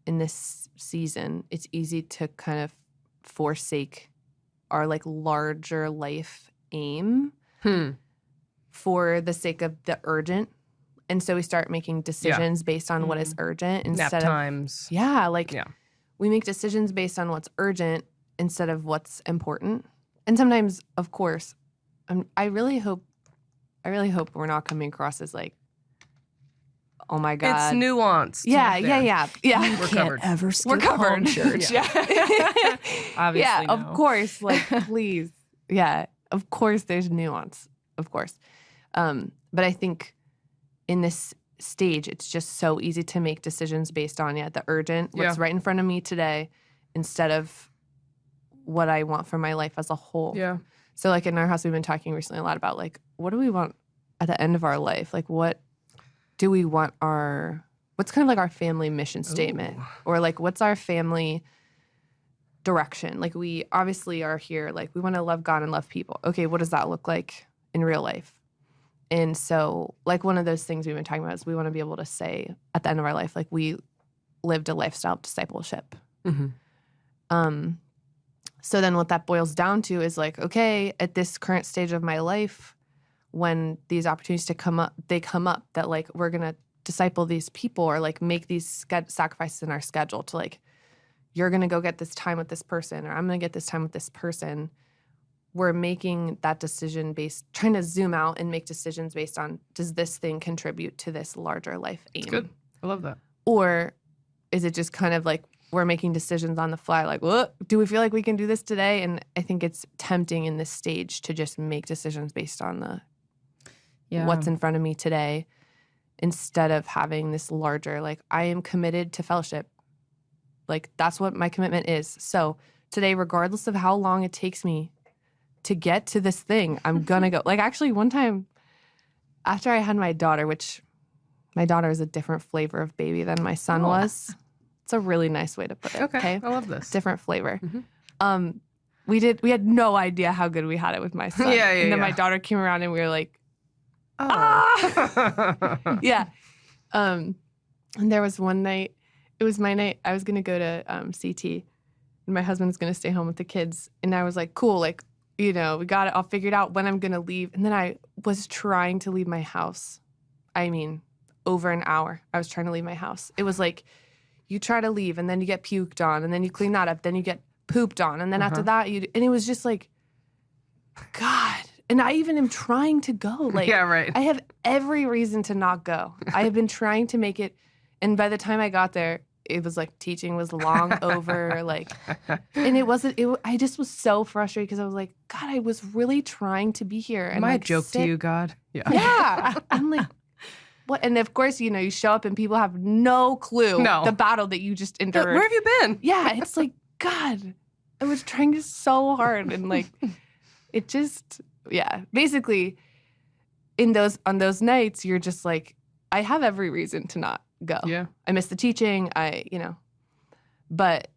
in this season, it's easy to kind of forsake our like larger life aim for the sake of the urgent. And so we start making decisions based on what is urgent Nap instead times. of, yeah, like Yeah. we make decisions based on what's urgent instead of what's important. And sometimes, of course, I really hope we're not coming across as like, oh my God. It's nuanced. Yeah. We're covered. Ever We're skip covered. home church. Yeah. Obviously, yeah, no. of course. Like, please. Yeah, of course there's nuance. Of course. But I think in this stage, it's just so easy to make decisions based on, the urgent, what's right in front of me today, instead of what I want for my life as a whole. Yeah. So like in our house, we've been talking recently a lot about like, what do we want at the end of our life? Like, what do we want what's kind of like our family mission statement? Ooh. Or like, what's our family direction? Like, we obviously are here, like, we want to love God and love people. Okay, what does that look like in real life? And so, like, one of those things we've been talking about is we want to be able to say at the end of our life, like, we lived a lifestyle of discipleship. Mhm. So then what that boils down to is like, okay, at this current stage of my life, when these opportunities come up, that like, we're going to disciple these people or like make these sacrifices in our schedule to like, you're going to go get this time with this person, or I'm going to get this time with this person. We're making that decision trying to zoom out and make decisions based on, does this thing contribute to this larger life aim? Good. I love that. Or is it just kind of like we're making decisions on the fly, like, what do we feel like we can do this today? And I think it's tempting in this stage to just make decisions based on what's in front of me today, instead of having this larger, like, I am committed to fellowship. Like, that's what my commitment is. So today, regardless of how long it takes me to get to this thing, I'm gonna go. Like, actually, one time after I had my daughter, which my daughter is a different flavor of baby than my son was. It's a really nice way to put it. Okay. I love this. Different flavor. Mhm. We had no idea how good we had it with my son. Yeah, and then my yeah. daughter came around and we were like, Oh. yeah. And there was one night, it was my night, I was going to go to CT, and my husband was going to stay home with the kids. And I was like, cool, like, we got it. I'll figure it out when I'm going to leave. And then I was trying to leave my house. I mean, over an hour, I was trying to leave my house. It was like, you try to leave, and then you get puked on, and then you clean that up, then you get pooped on. And then after that, and it was just like, God. And I even am trying to go. Like, Yeah, right. I have every reason to not go. I have been trying to make it. And by the time I got there, it was like teaching was long over. Like, and it wasn't, I just was so frustrated because I was like, God, I was really trying to be here. And Am I a like, joke to you, God? Yeah. Yeah. I'm like, what? And of course, you show up and people have no clue the battle that you just endured. Where have you been? Yeah. It's like, God, I was trying so hard. And like, it just, yeah. Basically, on those nights, you're just like, I have every reason to not go. Yeah. I miss the teaching. But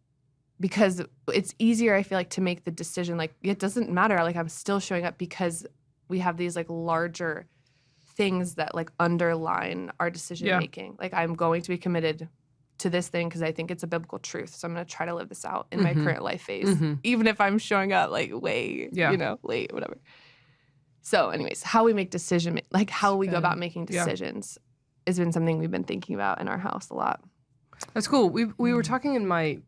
because it's easier, I feel like, to make the decision, like, it doesn't matter. Like, I'm still showing up because we have these like larger things that like underline our decision making. Like, I'm going to be committed to this thing because I think it's a biblical truth. So I'm going to try to live this out in my current life phase, even if I'm showing up like way, late, whatever. So anyways, how we make like how we go about making decisions has been something we've been thinking about in our house a lot. That's cool. We were talking in my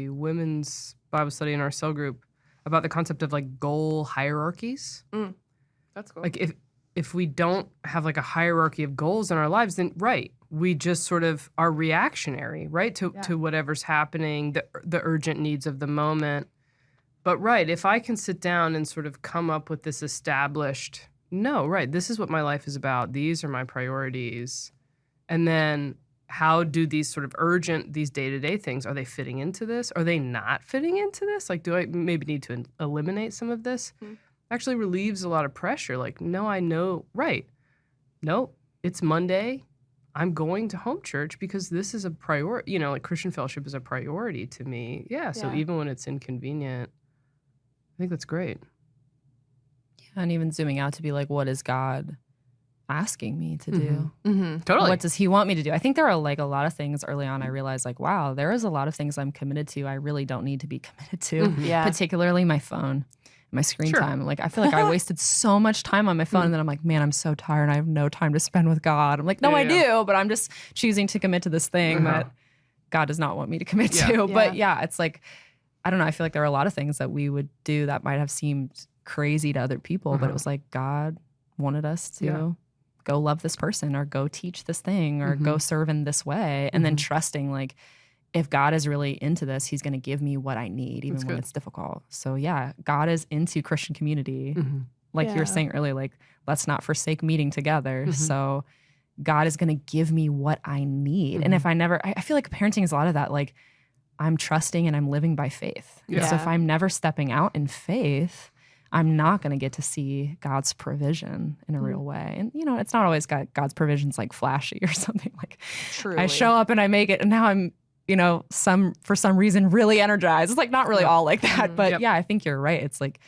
women's Bible study in our cell group about the concept of like goal hierarchies. That's cool. Like if we don't have like a hierarchy of goals in our lives, then we just sort of are reactionary, right, to whatever's happening, the urgent needs of the moment. But if I can sit down and sort of come up with this established, this is what my life is about. These are my priorities. And then how do these sort of these day-to-day things, are they fitting into this? Are they not fitting into this? Like, do I maybe need to eliminate some of this? Actually relieves a lot of pressure. Like, no, I know, no, it's Monday. I'm going to home church because this is a priority, like Christian fellowship is a priority to me. Yeah, so even when it's inconvenient, I think that's great. Yeah, and even zooming out to be like, what is God asking me to do? Totally. What does he want me to do? I think there are like a lot of things early on I realized like, wow, there is a lot of things I'm committed to I really don't need to be committed to, particularly my phone, my screen time. Like, I feel like I wasted so much time on my phone and then I'm like, man, I'm so tired. I have no time to spend with God. I'm like, no, I do, but I'm just choosing to commit to this thing that God does not want me to commit to. But it's like, I don't know. I feel like there are a lot of things that we would do that might have seemed crazy to other people, but it was like God wanted us to go love this person or go teach this thing or go serve in this way. And then trusting like, if God is really into this, he's going to give me what I need, even when it's difficult. So God is into Christian community. Like you were saying earlier, like, let's not forsake meeting together. So God is going to give me what I need. And if I feel like parenting is a lot of that, like, I'm trusting and I'm living by faith. So if I'm never stepping out in faith, I'm not going to get to see God's provision in a real way. And, it's not always God's provision's like flashy or something. Like, truly. I show up and I make it and now I'm, for some reason really energized. It's like not really all like that. But I think you're right. It's like,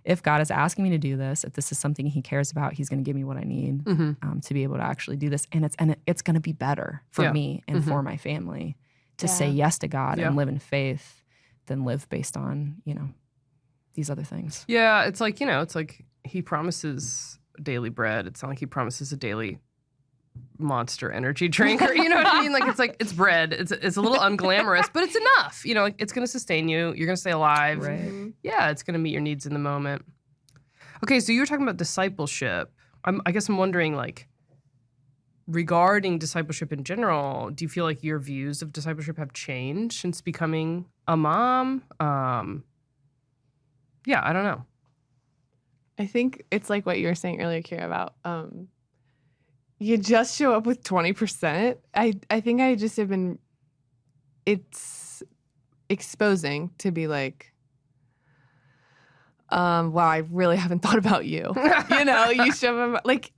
if God is asking me to do this, if this is something he cares about, he's going to give me what I need to be able to actually do this. And it's going to be better for me and for my family to say yes to God and live in faith than live based on, these other things. Yeah, it's like, he promises daily bread. It's not like he promises a daily Monster energy drink, or you know what I mean? Like it's bread. It's a little unglamorous, but it's enough. Like it's going to sustain you. You're going to stay alive. Right. Yeah, it's going to meet your needs in the moment. Okay, so you were talking about discipleship. I guess I'm wondering, like, regarding discipleship in general, do you feel like your views of discipleship have changed since becoming a mom? Yeah, I don't know. I think it's like what you were saying earlier, Keira, about you just show up with 20%. I think I just have been, it's exposing to be like, wow, I really haven't thought about you. You show up like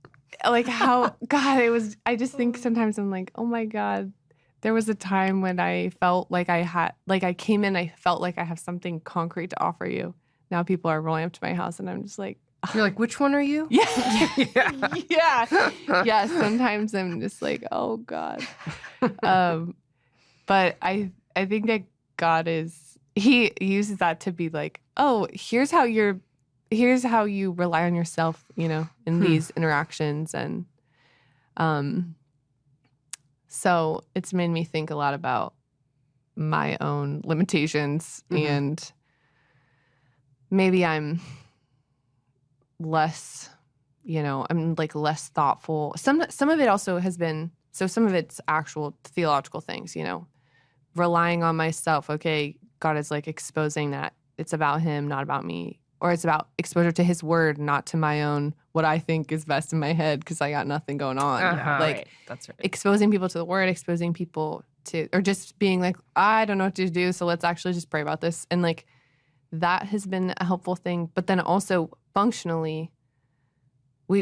how, God, I just think sometimes I'm like, oh my God, there was a time when I felt like I came in, I felt like I have something concrete to offer you. Now people are rolling up to my house and I'm just like, you're like, which one are you? Yeah. Sometimes I'm just like, oh God. But I think that God he uses that to be like, oh, here's how you rely on yourself, in these interactions. And so it's made me think a lot about my own limitations and maybe I'm less, I'm like less thoughtful. Some of it also has been, so some of it's actual theological things, relying on myself. Okay, God is like exposing that it's about him, not about me. Or it's about exposure to his word, not to my own, what I think is best in my head because I got nothing going on. Right. That's right. Exposing people to the word, exposing people to, or just being like, I don't know what to do, so let's actually just pray about this. And like, that has been a helpful thing. But then also functionally,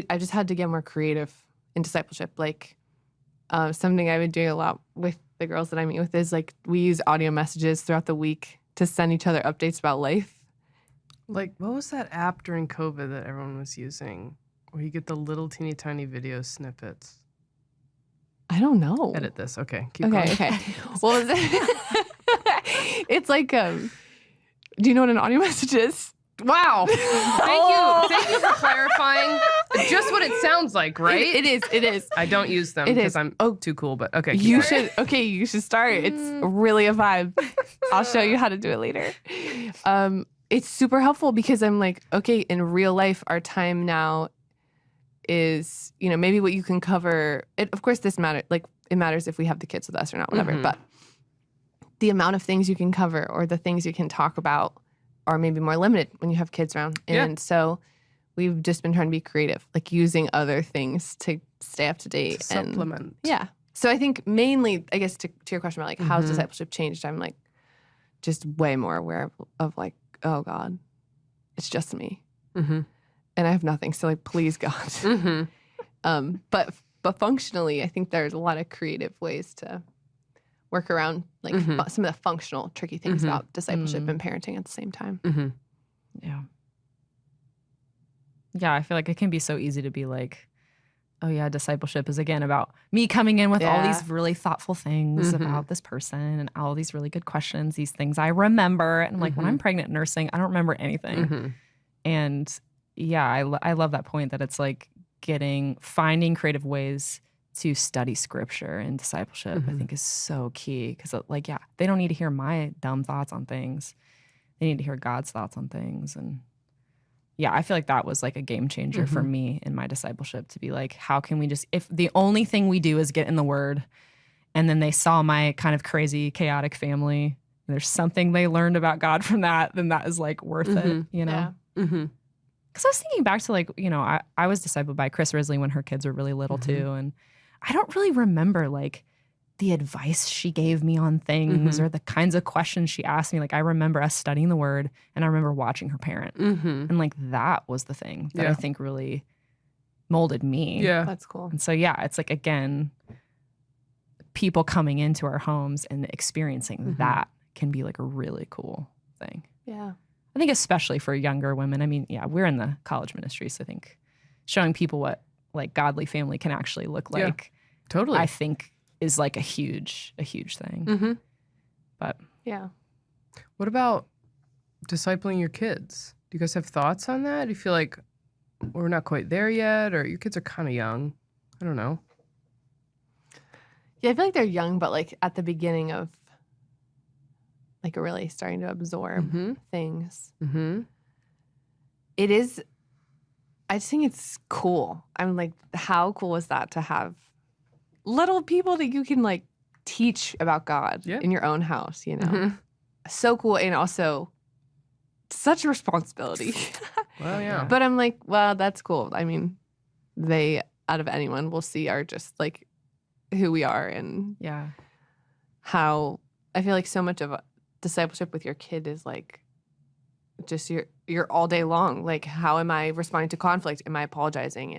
I just had to get more creative in discipleship. Like something I've been doing a lot with the girls that I meet with is like we use audio messages throughout the week to send each other updates about life. Like, what was that app during COVID that everyone was using where you get the little teeny tiny video snippets? I don't know. Edit this. Okay. Keep going. Okay. What was it? It's like, do you know what an audio message is? Wow. Thank you for clarifying just what it sounds like, right? It is. I don't use them because I'm too cool, but okay. You should start. It's really a vibe. I'll show you how to do it later. It's super helpful because I'm like, okay, in real life, our time now is, you know, maybe what you can cover. Of course, this matters. Like, it matters if we have the kids with us or not, whatever. But the amount of things you can cover or the things you can talk about are maybe more limited when you have kids around. And so we've just been trying to be creative, like using other things to stay up to date. To supplement. Yeah. So I think mainly, I guess, to your question about like how's discipleship changed, I'm like just way more aware of like, oh God, it's just me. And I have nothing. So like, please God. But functionally, I think there's a lot of creative ways to work around like some of the functional tricky things about discipleship and parenting at the same time. Yeah. Yeah, I feel like it can be so easy to be like, oh yeah, discipleship is again about me coming in with all these really thoughtful things about this person and all these really good questions, these things I remember. And I'm like, when I'm pregnant nursing, I don't remember anything. And yeah, I love that point that it's like finding creative ways to study scripture and discipleship, I think is so key. Because like, yeah, they don't need to hear my dumb thoughts on things. They need to hear God's thoughts on things. And yeah, I feel like that was like a game changer for me in my discipleship, to be like, how can we just, if the only thing we do is get in the word, and then they saw my kind of crazy, chaotic family, and there's something they learned about God from that, then that is like worth it, you know? Because I was thinking back to like, you know, I was discipled by Chris Risley when her kids were really little too. And I don't really remember like the advice she gave me on things or the kinds of questions she asked me. Like, I remember us studying the word, and I remember watching her parent. And like, that was the thing that I think really molded me. Yeah. That's cool. And so, yeah, it's like, again, people coming into our homes and experiencing that can be like a really cool thing. Yeah. I think especially for younger women. I mean, yeah, we're in the college ministry, so I think showing people what like godly family can actually look like, totally, I think is like a huge thing. But yeah. What about discipling your kids? Do you guys have thoughts on that? Do you feel like we're not quite there yet, or your kids are kind of young? I don't know. Yeah, I feel like they're young, but like at the beginning of like really starting to absorb things. It is, I just think it's cool. I'm like, how cool is that to have little people that you can like teach about God in your own house, you know? So cool. And also such a responsibility. Well, yeah. But I'm like, well, that's cool. I mean, they, out of anyone, we'll see are just like who we are, and how I feel like so much of discipleship with your kid is like just you're all day long. Like, how am I responding to conflict? Am I apologizing?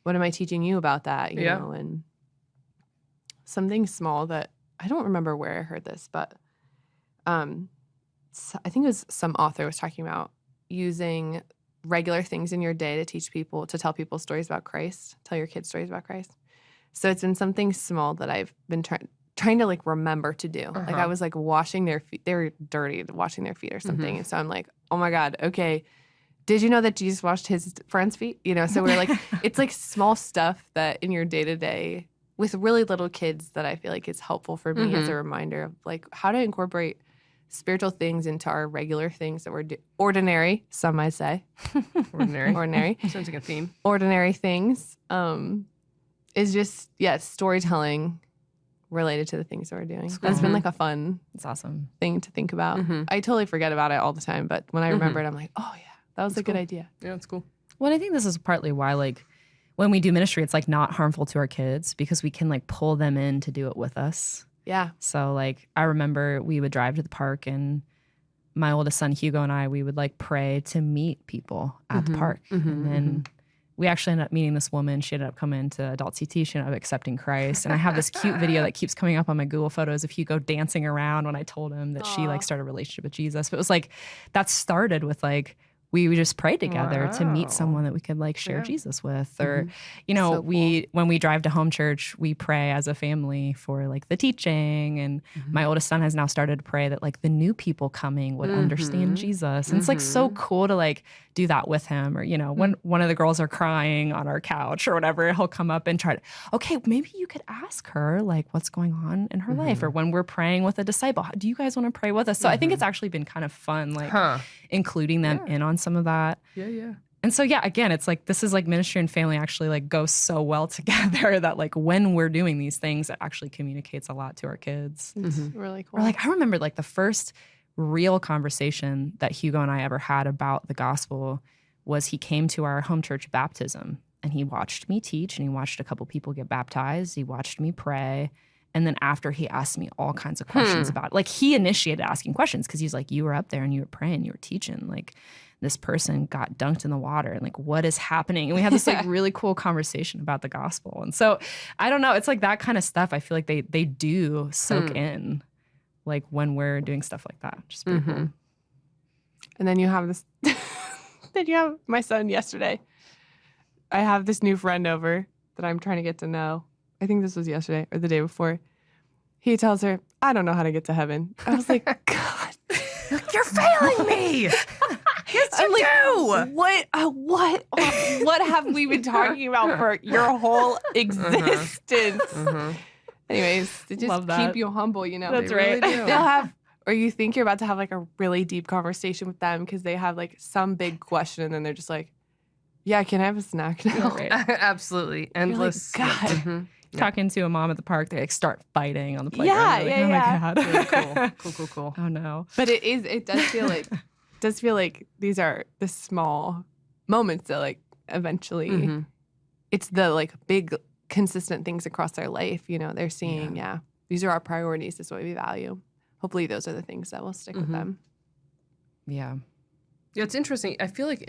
What am I teaching you about that? You know, and something small that I don't remember where I heard this, but I think it was some author was talking about using regular things in your day to tell people stories about Christ, tell your kids stories about Christ. So it's been something small that I've been trying to like remember to do. Like, I was like washing their feet. They were dirty, washing their feet or something. And so I'm like, oh my God, okay. Did you know that Jesus washed his friends' feet? You know, so we're like, it's like small stuff that in your day to day with really little kids that I feel like is helpful for me as a reminder of like how to incorporate spiritual things into our regular things that we're ordinary, some might say. Ordinary. Sounds like a theme. Ordinary things is just, storytelling related to the things that we're doing. That's been like a fun it's awesome thing to think about. I totally forget about it all the time, but when I remember it, I'm like, oh yeah, that was a good idea. Yeah, it's cool. Well, I think this is partly why, like, when we do ministry, it's like not harmful to our kids because we can like pull them in to do it with us. Yeah. So like, I remember we would drive to the park, and my oldest son, Hugo, and we would like pray to meet people at the park. And then we actually ended up meeting this woman. She ended up coming to adult CT. She ended up accepting Christ. And I have this cute video that keeps coming up on my Google Photos of Hugo dancing around when I told him that she like started a relationship with Jesus. But it was like, that started with like, we just prayed together to meet someone that we could like share Jesus with. Or, you know, so cool. When we drive to home church, we pray as a family for like the teaching. And my oldest son has now started to pray that like the new people coming would understand Jesus. And it's like so cool to like do that with him. Or, you know, when one of the girls are crying on our couch or whatever, he'll come up and try to, okay, maybe you could ask her like what's going on in her life. Or when we're praying with a disciple, do you guys want to pray with us? So I think it's actually been kind of fun, like including them in on some of that. Yeah. And so, yeah, again, it's like this is like ministry and family actually like go so well together that like when we're doing these things, it actually communicates a lot to our kids. It's really cool. Or like I remember like the first real conversation that Hugo and I ever had about the gospel was he came to our home church baptism and he watched me teach and he watched a couple people get baptized. He watched me pray. And then after he asked me all kinds of questions about it, like he initiated asking questions because he's like, you were up there and you were praying, you were teaching, like this person got dunked in the water and like what is happening? And we had this like really cool conversation about the gospel. And so I don't know, it's like that kind of stuff. I feel like they do soak in like when we're doing stuff like that. Just pretty cool. And then you have this, then you have my son yesterday. I have this new friend over that I'm trying to get to know. I think this was yesterday or the day before. He tells her, I don't know how to get to heaven. I was like, God, You're failing me. Yes, you do. What have we been talking about for your whole existence? Anyways, they just Love that. keep you humble, you know. That's They right. really do. They'll have, or you think you're about to have like a really deep conversation with them because they have like some big question and then they're just like, yeah, can I have a snack now? Right. Absolutely. Endless. God. Mhm. Talking to a mom at the park, they like start fighting on the playground. Yeah, You're like, yeah, oh my God. Cool. Oh no. But it does feel like these are the small moments that like eventually Mhm. it's the like big consistent things across their life, you know, they're seeing, these are our priorities, this is what we value. Hopefully those are the things that will stick with them. Yeah. Yeah, it's interesting. I feel like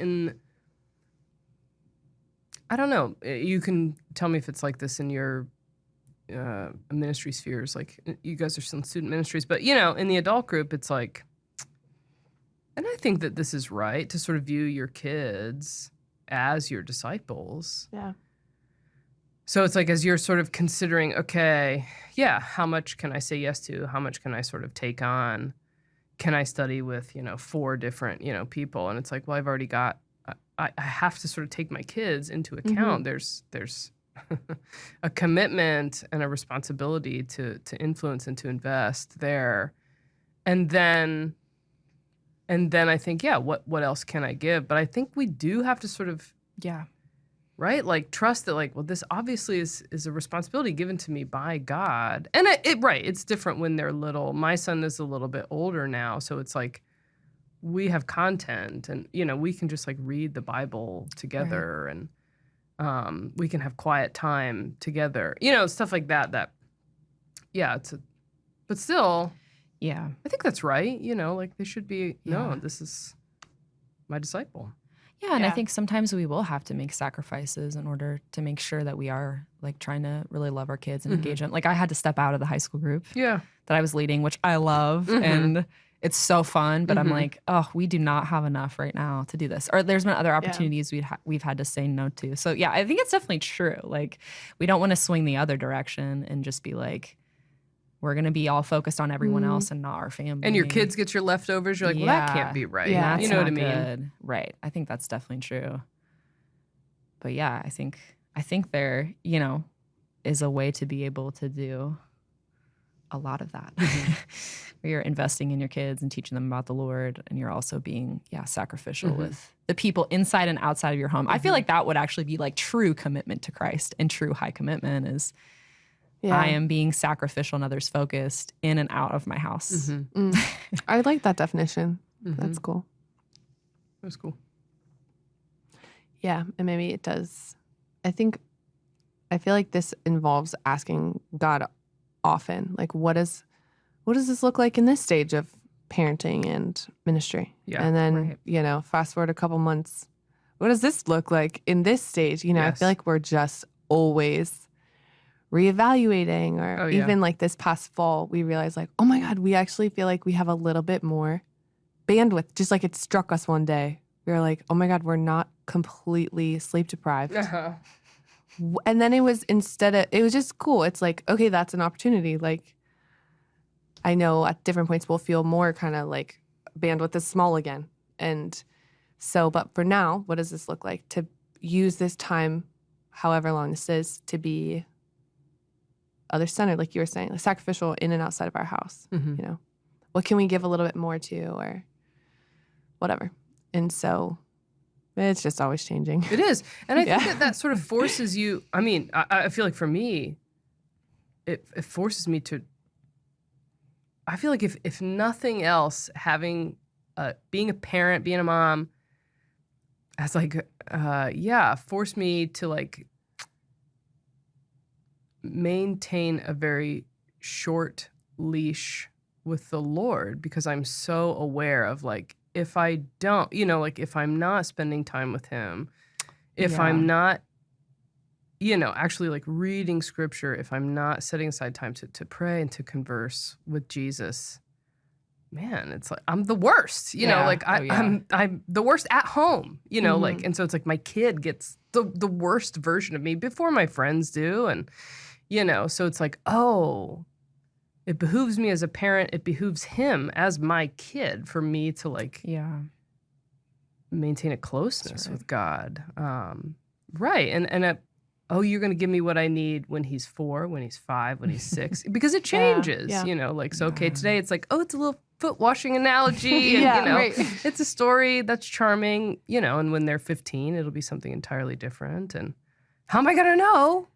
I don't know. You can tell me if it's like this in your ministry spheres. Like you guys are still in student ministries, but you know, in the adult group, it's like, and I think that this is right to sort of view your kids as your disciples. Yeah. So it's like as you're sort of considering, okay, yeah, how much can I say yes to? How much can I sort of take on? Can I study with, 4 different, people? And it's like, well, I've already got, I have to sort of take my kids into account. There's a commitment and a responsibility to influence and to invest there. And then I think, yeah, what else can I give? But I think we do have to sort of, right? Like trust that like, well, this obviously is a responsibility given to me by God. And it's different when they're little. My son is a little bit older now. So it's like, we have content and, we can just like read the Bible together and we can have quiet time together, stuff like that, but still, Yeah. I think that's right. Like they should be, no, this is my disciple. Yeah, and I Yeah. think sometimes we will have to make sacrifices in order to make sure that we are like trying to really love our kids and engage them. Like I had to step out of the high school group Yeah. that I was leading, which I love and it's so fun, but I'm like, oh, we do not have enough right now to do this. Or there's been other opportunities we've had to say no to. So yeah, I think it's definitely true. Like we don't want to swing the other direction and just be like, we're going to be all focused on everyone else and not our family. And your kids get your leftovers. You're like, well, that can't be right. Yeah. That's You know what I not mean? good. Right. I think that's definitely true. But yeah, I think there, is a way to be able to do a lot of that. Where you're investing in your kids and teaching them about the Lord, and you're also being, sacrificial with the people inside and outside of your home. I feel like that would actually be like true commitment to Christ, and true high commitment is I am being sacrificial and others focused in and out of my house. I like that definition. That's cool. That's cool. Yeah, and maybe it does. I feel like this involves asking God often, like what does this look like in this stage of parenting and ministry? Yeah, and then fast forward a couple months, what does this look like in this stage? I Yes. feel like we're just always reevaluating, or even like this past fall, we realized like, oh my God, we actually feel like we have a little bit more bandwidth. Just like it struck us one day. We were like, oh my God, we're not completely sleep deprived. And then it was just cool. It's like, okay, that's an opportunity. Like, I know at different points we'll feel more kind of like bandwidth is small again. And so, but for now, what does this look like? To use this time, however long this is, to be other-centered, like you were saying, like sacrificial in and outside of our house. What can we give a little bit more to, or whatever. And so It's just always changing. It is. And I think Yeah. that sort of forces you, I mean, I feel like for me, it forces me to, I feel like if nothing else, having, being a parent, being a mom, has like, forced me to like maintain a very short leash with the Lord, because I'm so aware of like, if I don't, like if I'm not spending time with him, if Yeah. I'm not, actually like reading scripture, if I'm not setting aside time to pray and to converse with Jesus, man, it's like I'm the worst, Yeah. like Oh, yeah. I'm the worst at home, like, Mhm. and so it's like my kid gets the worst version of me before my friends do. And, so it's like, oh, it behooves me as a parent, it behooves him as my kid for me to like Yeah. maintain a closeness right. with God. Right. And you're going to give me what I need when he's 4, when he's 5, when he's 6, because it changes, yeah. like, so, okay, Yeah. today it's like, it's a little foot washing analogy. And, Yeah, right. it's a story that's charming, and when they're 15, it'll be something entirely different. And how am I going to know?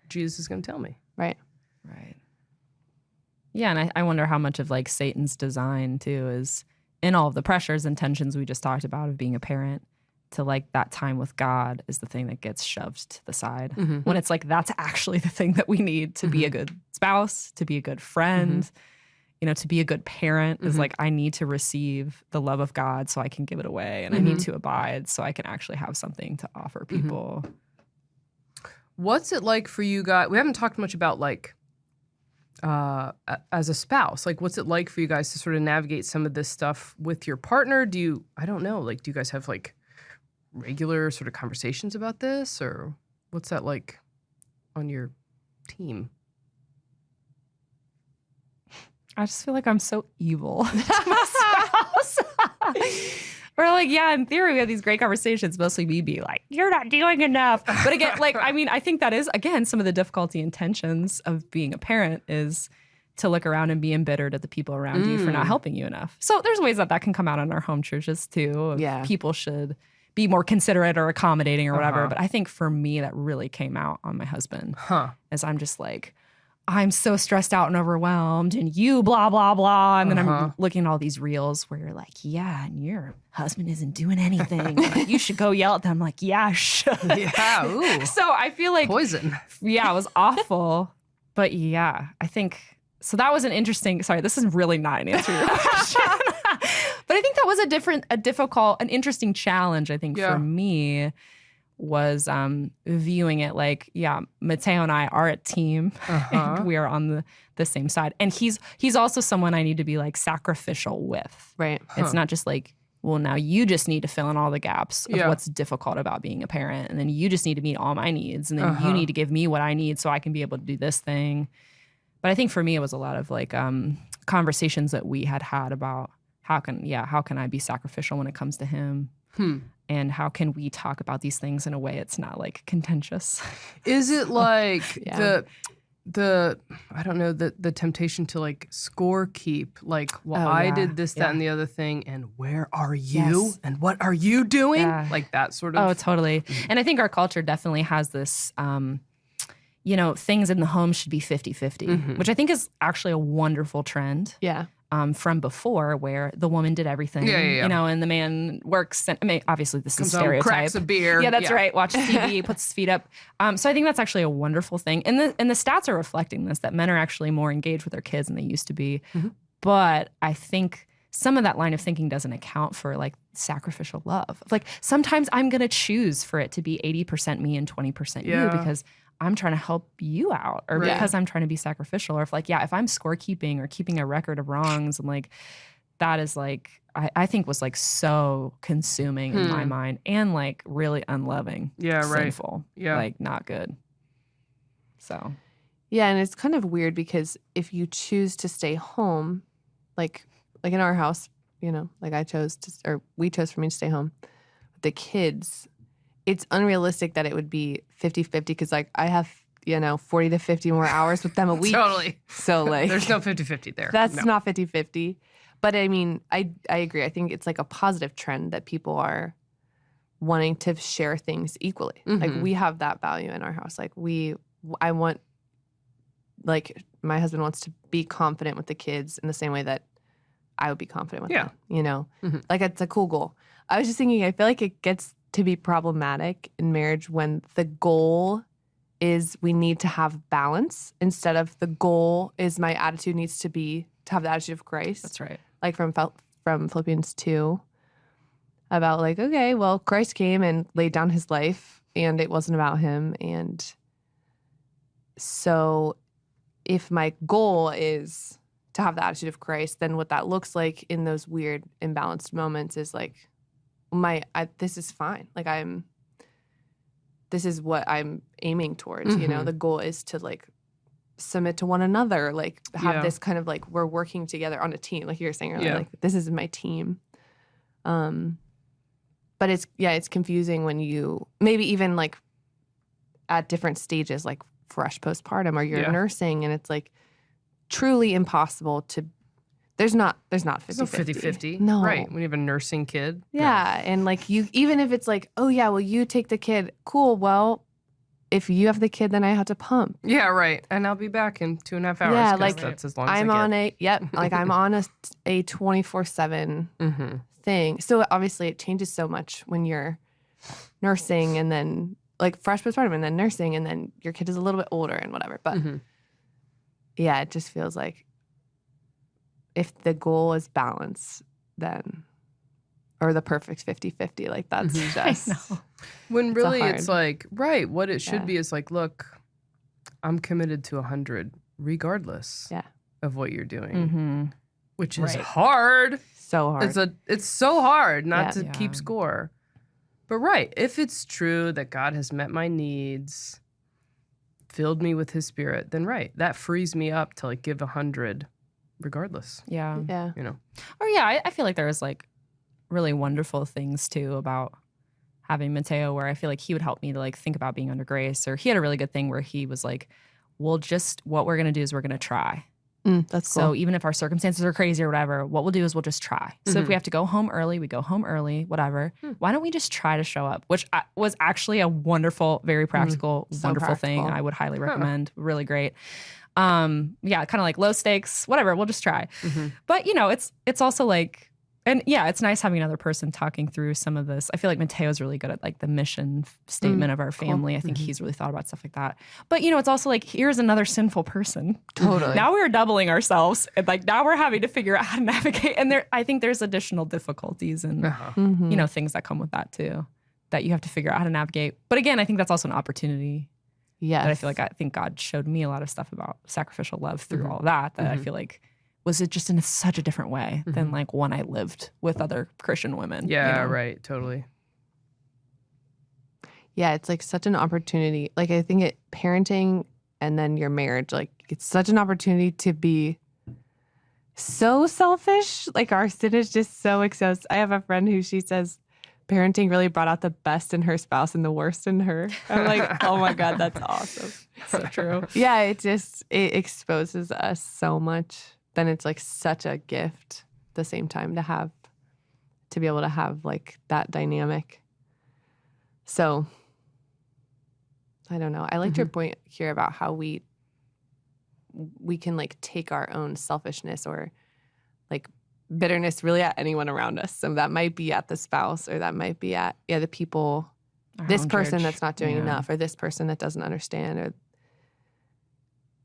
Jesus is going to tell me. Right. Right. Yeah, and I wonder how much of like Satan's design too is in all of the pressures and tensions we just talked about of being a parent, to like that time with God is the thing that gets shoved to the side. Mhm. When it's like that's actually the thing that we need to be a good spouse, to be a good friend, to be a good parent is like I need to receive the love of God so I can give it away, and I need to abide so I can actually have something to offer people. What's it like for you guys? We haven't talked much about like, as a spouse, like what's it like for you guys to sort of navigate some of this stuff with your partner? I don't know, like, do you guys have like regular sort of conversations about this, or what's that like on your team? I just feel like I'm so evil to my spouse. We're like, yeah, in theory, we have these great conversations, mostly me being like, you're not doing enough. But again, like, I mean, I think that is, again, some of the difficulty and tensions of being a parent is to look around and be embittered at the people around you for not helping you enough. So there's ways that can come out in our home churches too. Of Yeah. People should be more considerate or accommodating or whatever. But I think for me, that really came out on my husband. As I'm just like, I'm so stressed out and overwhelmed, and you blah, blah, blah. And then I'm looking at all these reels where you're like, yeah, and your husband isn't doing anything. Like, you should go yell at them. Like, yeah, I should. Yeah, ooh. So I feel like, Poison. yeah, it was awful. But yeah, I think, so that was an interesting, sorry, this is really not an answer to your question. But I think that was an interesting challenge, I think, for me. Was viewing it like, yeah, Mateo and I are a team and we are on the same side. And he's also someone I need to be like sacrificial with. Right. It's not just like, well, now you just need to fill in all the gaps of what's difficult about being a parent. And then you just need to meet all my needs. And then you need to give me what I need so I can be able to do this thing. But I think for me, it was a lot of like conversations that we had about how can I be sacrificial when it comes to him? And how can we talk about these things in a way it's not like contentious? Is it like Yeah. the I don't know, the temptation to like score keep, like, well, Oh, I yeah. did this, that, Yeah. and the other thing, and where are you? Yes. And what are you doing? Yeah. Like that sort of. Oh, totally. And I think our culture definitely has this, things in the home should be 50-50, which I think is actually a wonderful trend. Yeah. From before, where the woman did everything, and the man works. And I mean, obviously, this Comes is home, stereotype. cracks a beer. Yeah, that's right. Watches TV, puts his feet up. So I think that's actually a wonderful thing. And the stats are reflecting this, that men are actually more engaged with their kids than they used to be. But I think some of that line of thinking doesn't account for like sacrificial love. Like sometimes I'm going to choose for it to be 80% me and 20% you because I'm trying to help you out, or because I'm trying to be sacrificial, or if if I'm scorekeeping or keeping a record of wrongs, and like that is like I think was like so consuming in my mind, and like really unloving, sinful, like not good. So Yeah, and it's kind of weird because if you choose to stay home, like in our house, like we chose for me to stay home with the kids. It's unrealistic that it would be 50-50 because like I have, 40 to 50 more hours with them a week. Totally. So like There's no 50-50 there. that's No. not 50-50. But I mean, I agree. I think it's like a positive trend that people are wanting to share things equally. Like we have that value in our house. Like I want, like my husband wants to be confident with the kids in the same way that I would be confident with them, you know? Like it's a cool goal. I was just thinking, I feel like it gets to be problematic in marriage when the goal is we need to have balance instead of the goal is my attitude needs to be to have the attitude of Christ. That's right. Like from Philippians 2 about like, okay, well, Christ came and laid down his life and it wasn't about him. And so if my goal is to have the attitude of Christ, then what that looks like in those weird imbalanced moments is like this is fine. Like this is what I'm aiming towards, you know? The goal is to like submit to one another, like have this kind of like we're working together on a team, like you were saying earlier, like this is my team. But it's confusing when you maybe even like at different stages, like fresh postpartum or you're nursing and it's like truly impossible to there's not 50-50. No. Right. When you have a nursing kid. Yeah. No. And like you, even if it's like, oh yeah, well you take the kid. Cool. Well, if you have the kid, then I have to pump. Yeah, right. And I'll be back in 2.5 hours. Yeah, like that's as long as I'm I on get. like I'm on a 24/7 thing. So obviously it changes so much when you're nursing and then like fresh postpartum and then nursing and then your kid is a little bit older and whatever. But yeah, it just feels like if the goal is balance, then or the perfect 50-50, like that's just when really it's like, right, what it should be is like, look, I'm committed to 100 regardless of what you're doing, which is hard. So hard. It's so hard not to keep score. But right, if it's true that God has met my needs, filled me with his spirit, then right, that frees me up to like give 100 regardless. Yeah. You know? Or yeah, I feel like there's like really wonderful things too about having Mateo where I feel like he would help me to like think about being under grace, or he had a really good thing where he was like, well, just what we're going to do is we're going to try. That's cool. So even if our circumstances are crazy or whatever, what we'll do is we'll just try. So if we have to go home early, we go home early, whatever. Why don't we just try to show up? Which was actually a wonderful, very practical, wonderful thing. I would highly recommend. Really great. Kind of like low stakes, whatever. We'll just try. But you know, it's also like, and yeah, it's nice having another person talking through some of this. I feel like Mateo's really good at like the mission statement of our family. Cool. I think he's really thought about stuff like that. But you know, it's also like, here's another sinful person. Totally. Now we're doubling ourselves. And like now we're having to figure out how to navigate. And I think there's additional difficulties and, you know, things that come with that too, that you have to figure out how to navigate. But again, I think that's also an opportunity. Yes. That I feel like I think God showed me a lot of stuff about sacrificial love through all of that I feel like was it just in such a different way than like when I lived with other Christian women. Yeah, you know? right. Totally. Yeah, it's like such an opportunity. Like I think parenting and then your marriage, like it's such an opportunity to be so selfish. Like our sin is just so exposed. I have a friend who she says parenting really brought out the best in her spouse and the worst in her. I'm like, oh my God, that's awesome. So true. Yeah, it exposes us so much. Then it's like such a gift at the same time to be able to have like that dynamic. So I don't know. I liked your point here about how we can like take our own selfishness or like bitterness really at anyone around us. So that might be at the spouse or that might be at the people, this person that's not doing enough or this person that doesn't understand or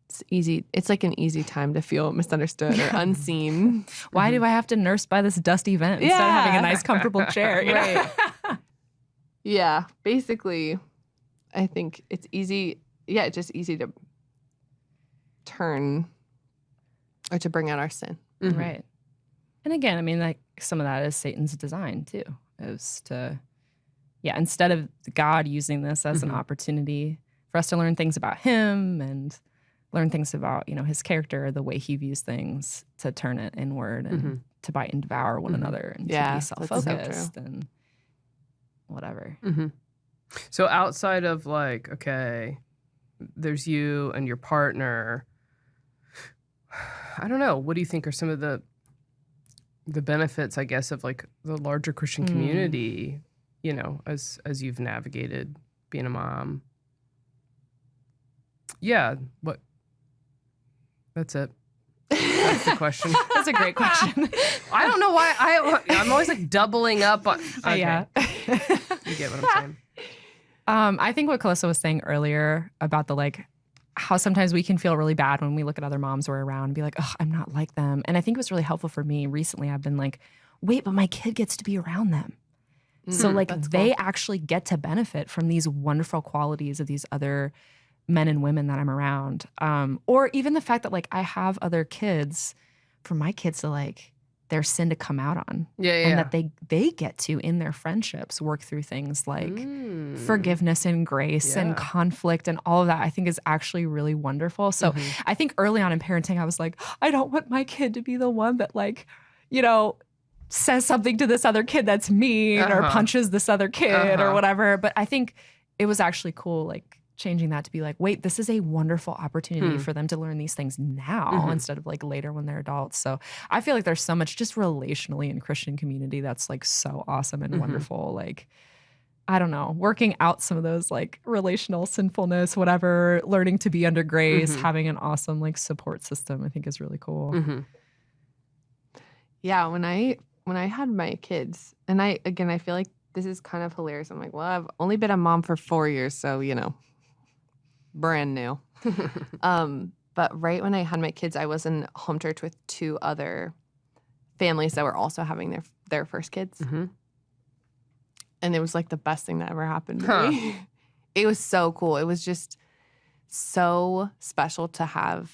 it's easy. It's like an easy time to feel misunderstood or unseen. Why do I have to nurse by this dusty vent instead of having a nice, comfortable chair? You know? Yeah. Basically, I think it's easy. Yeah, it's just easy to turn or to bring out our sin. Right. And again, I mean, like some of that is Satan's design too, is to, instead of God using this as an opportunity for us to learn things about him and learn things about, you know, his character, the way he views things, to turn it inward and to bite and devour one another and to be self-focused and whatever. So outside of like, okay, there's you and your partner, I don't know, what do you think are some of the benefits, I guess, of like the larger Christian community you know, as you've navigated being a mom. Yeah, what? That's it. That's the question. That's a great question. I don't know why I'm always like doubling up on. Okay. Yeah. You get what I'm saying. I think what Kalyssa was saying earlier about the like how sometimes we can feel really bad when we look at other moms we're around and be like, oh, I'm not like them. And I think it was really helpful for me recently. I've been like, wait, but my kid gets to be around them. So like they actually get to benefit from these wonderful qualities of these other men and women that I'm around. Or even the fact that like I have other kids for my kids to like their sin to come out on. And that they get to, in their friendships, work through things like forgiveness and grace and conflict and all of that, I think is actually really wonderful. So I think early on in parenting, I was like, I don't want my kid to be the one that like, you know, says something to this other kid that's mean or punches this other kid or whatever. But I think it was actually cool, like, changing that to be like, wait, this is a wonderful opportunity for them to learn these things now instead of like later when they're adults. So I feel like there's so much just relationally in Christian community that's like so awesome and wonderful. Like, I don't know, working out some of those like relational sinfulness, whatever, learning to be under grace, having an awesome like support system, I think is really cool. Yeah, when I had my kids, and I feel like this is kind of hilarious. I'm like, well, I've only been a mom for 4 years, so, you know, brand new. But right when I had my kids, I was in home church with 2 other families that were also having their first kids. And it was like the best thing that ever happened to me. It was so cool. It was just so special to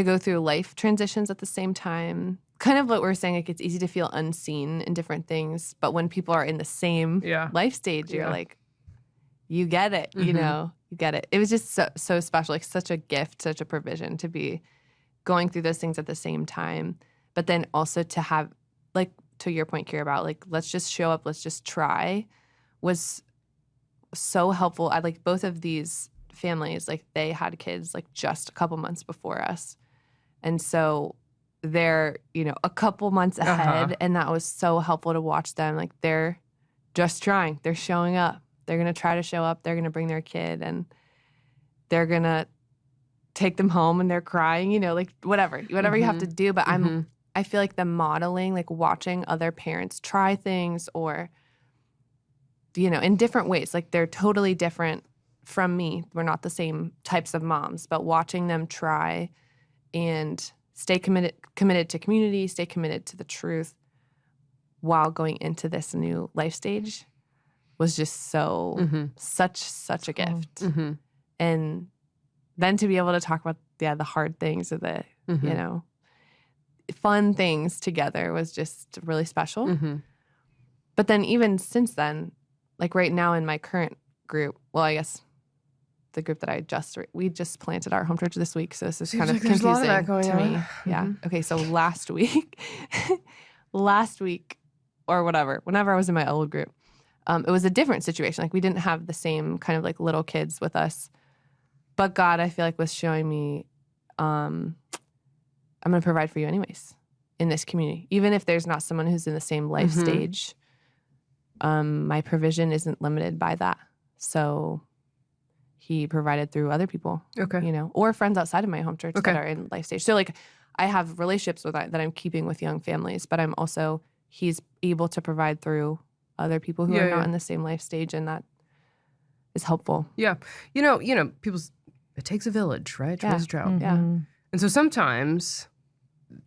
go through life transitions at the same time. Kind of what we're saying, like it's easy to feel unseen in different things, but when people are in the same life stage, you're like, you get it, you know, you get it. It was just so special, like such a gift, such a provision to be going through those things at the same time. But then also to have, like, to your point, Keira, about like, let's just show up, let's just try, was so helpful. I like both of these families, like they had kids like just a couple months before us. And so they're, you know, a couple months ahead. And that was so helpful to watch them. Like they're just trying, they're showing up. They're going to try to show up. They're going to bring their kid and they're going to take them home and they're crying, you know, like whatever you have to do. But I feel like the modeling, like watching other parents try things or, you know, in different ways, like they're totally different from me. We're not the same types of moms, but watching them try and stay committed to community, stay committed to the truth while going into this new life stage was just so, such a gift. And then to be able to talk about, the hard things or the, you know, fun things together was just really special. But then even since then, like right now in my current group, well, I guess the group that we just planted our home church this week. So this is kind of confusing to me. Yeah. Okay. So last week or whatever, whenever I was in my old group, it was a different situation. Like we didn't have the same kind of like little kids with us, but God, I feel like was showing me, I'm going to provide for you anyways in this community. Even if there's not someone who's in the same life stage, my provision isn't limited by that. So he provided through other people, you know, or friends outside of my home church that are in life stage. So like I have relationships that I'm keeping with young families, but he's able to provide through other people who are not in the same life stage, and that is helpful. Yeah. You know, it takes a village, right? To raise a child. Yeah. And so sometimes,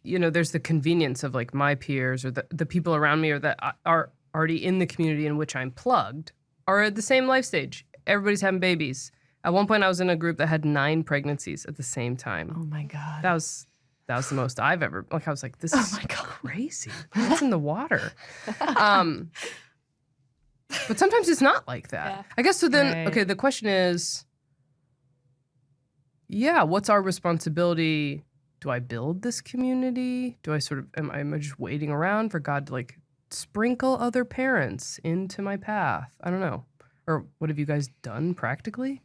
you know, there's the convenience of like my peers or the people around me or that are already in the community in which I'm plugged are at the same life stage. Everybody's having babies. At one point I was in a group that had 9 pregnancies at the same time. Oh my God. That was the most I've ever, like I was like, this is crazy. What's in the water? But sometimes it's not like that. Yeah. I guess so then, okay, the question is, what's our responsibility? Do I build this community? Do I am I just waiting around for God to like sprinkle other parents into my path? I don't know. Or what have you guys done practically?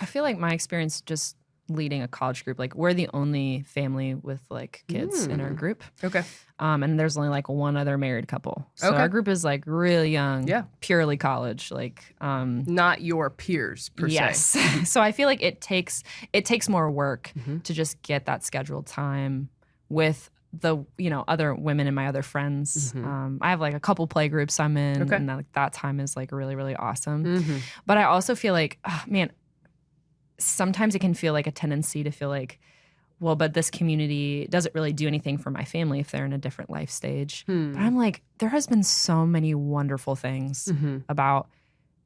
I feel like my experience just leading a college group. Like we're the only family with like kids in our group. Okay. And there's only like one other married couple. So Okay. our group is like really young, Yeah. purely college. Like Not your peers per yes. se. So I feel like it takes more work Mhm. to just get that scheduled time with the other women and my other friends. I have like a couple play groups I'm in, Okay. and that time is like really, really awesome. Mhm. But I also feel like, man, sometimes it can feel like a tendency to feel like, well, but this community doesn't really do anything for my family if they're in a different life stage. But I'm like, there has been so many wonderful things Mhm. about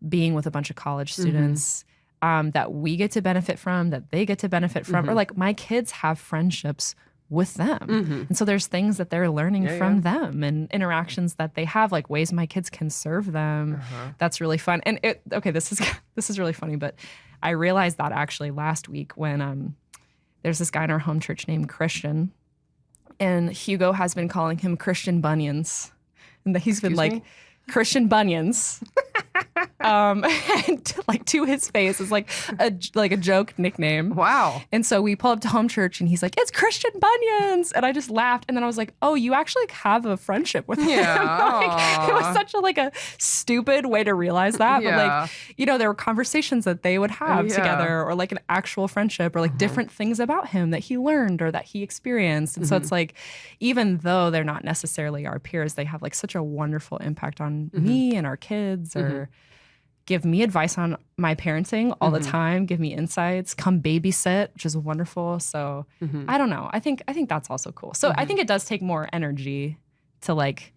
being with a bunch of college students that we get to benefit from, that they get to benefit from, or like my kids have friendships with them. Mhm. And so there's things that they're learning Yeah, from yeah. them and interactions that they have, like ways my kids can serve them. That's really fun. And this is really funny, but I realized that actually last week when there's this guy in our home church named Christian, and Hugo has been calling him Christian Bunions. And that he's been Excuse like, me? Christian Bunions. And like to his face is like a joke nickname. Wow. And so we pull up to home church and he's like, it's Christian Bunions. And I just laughed. And then I was like, oh, you actually have a friendship with him. Yeah. It was such a stupid way to realize that. Yeah. But there were conversations that they would have Yeah. together, or like an actual friendship, or like different things about him that he learned or that he experienced. And so it's like, even though they're not necessarily our peers, they have like such a wonderful impact on me and our kids, or give me advice on my parenting all the time, give me insights, come babysit, which is wonderful. So I don't know. I think that's also cool. So I think it does take more energy to like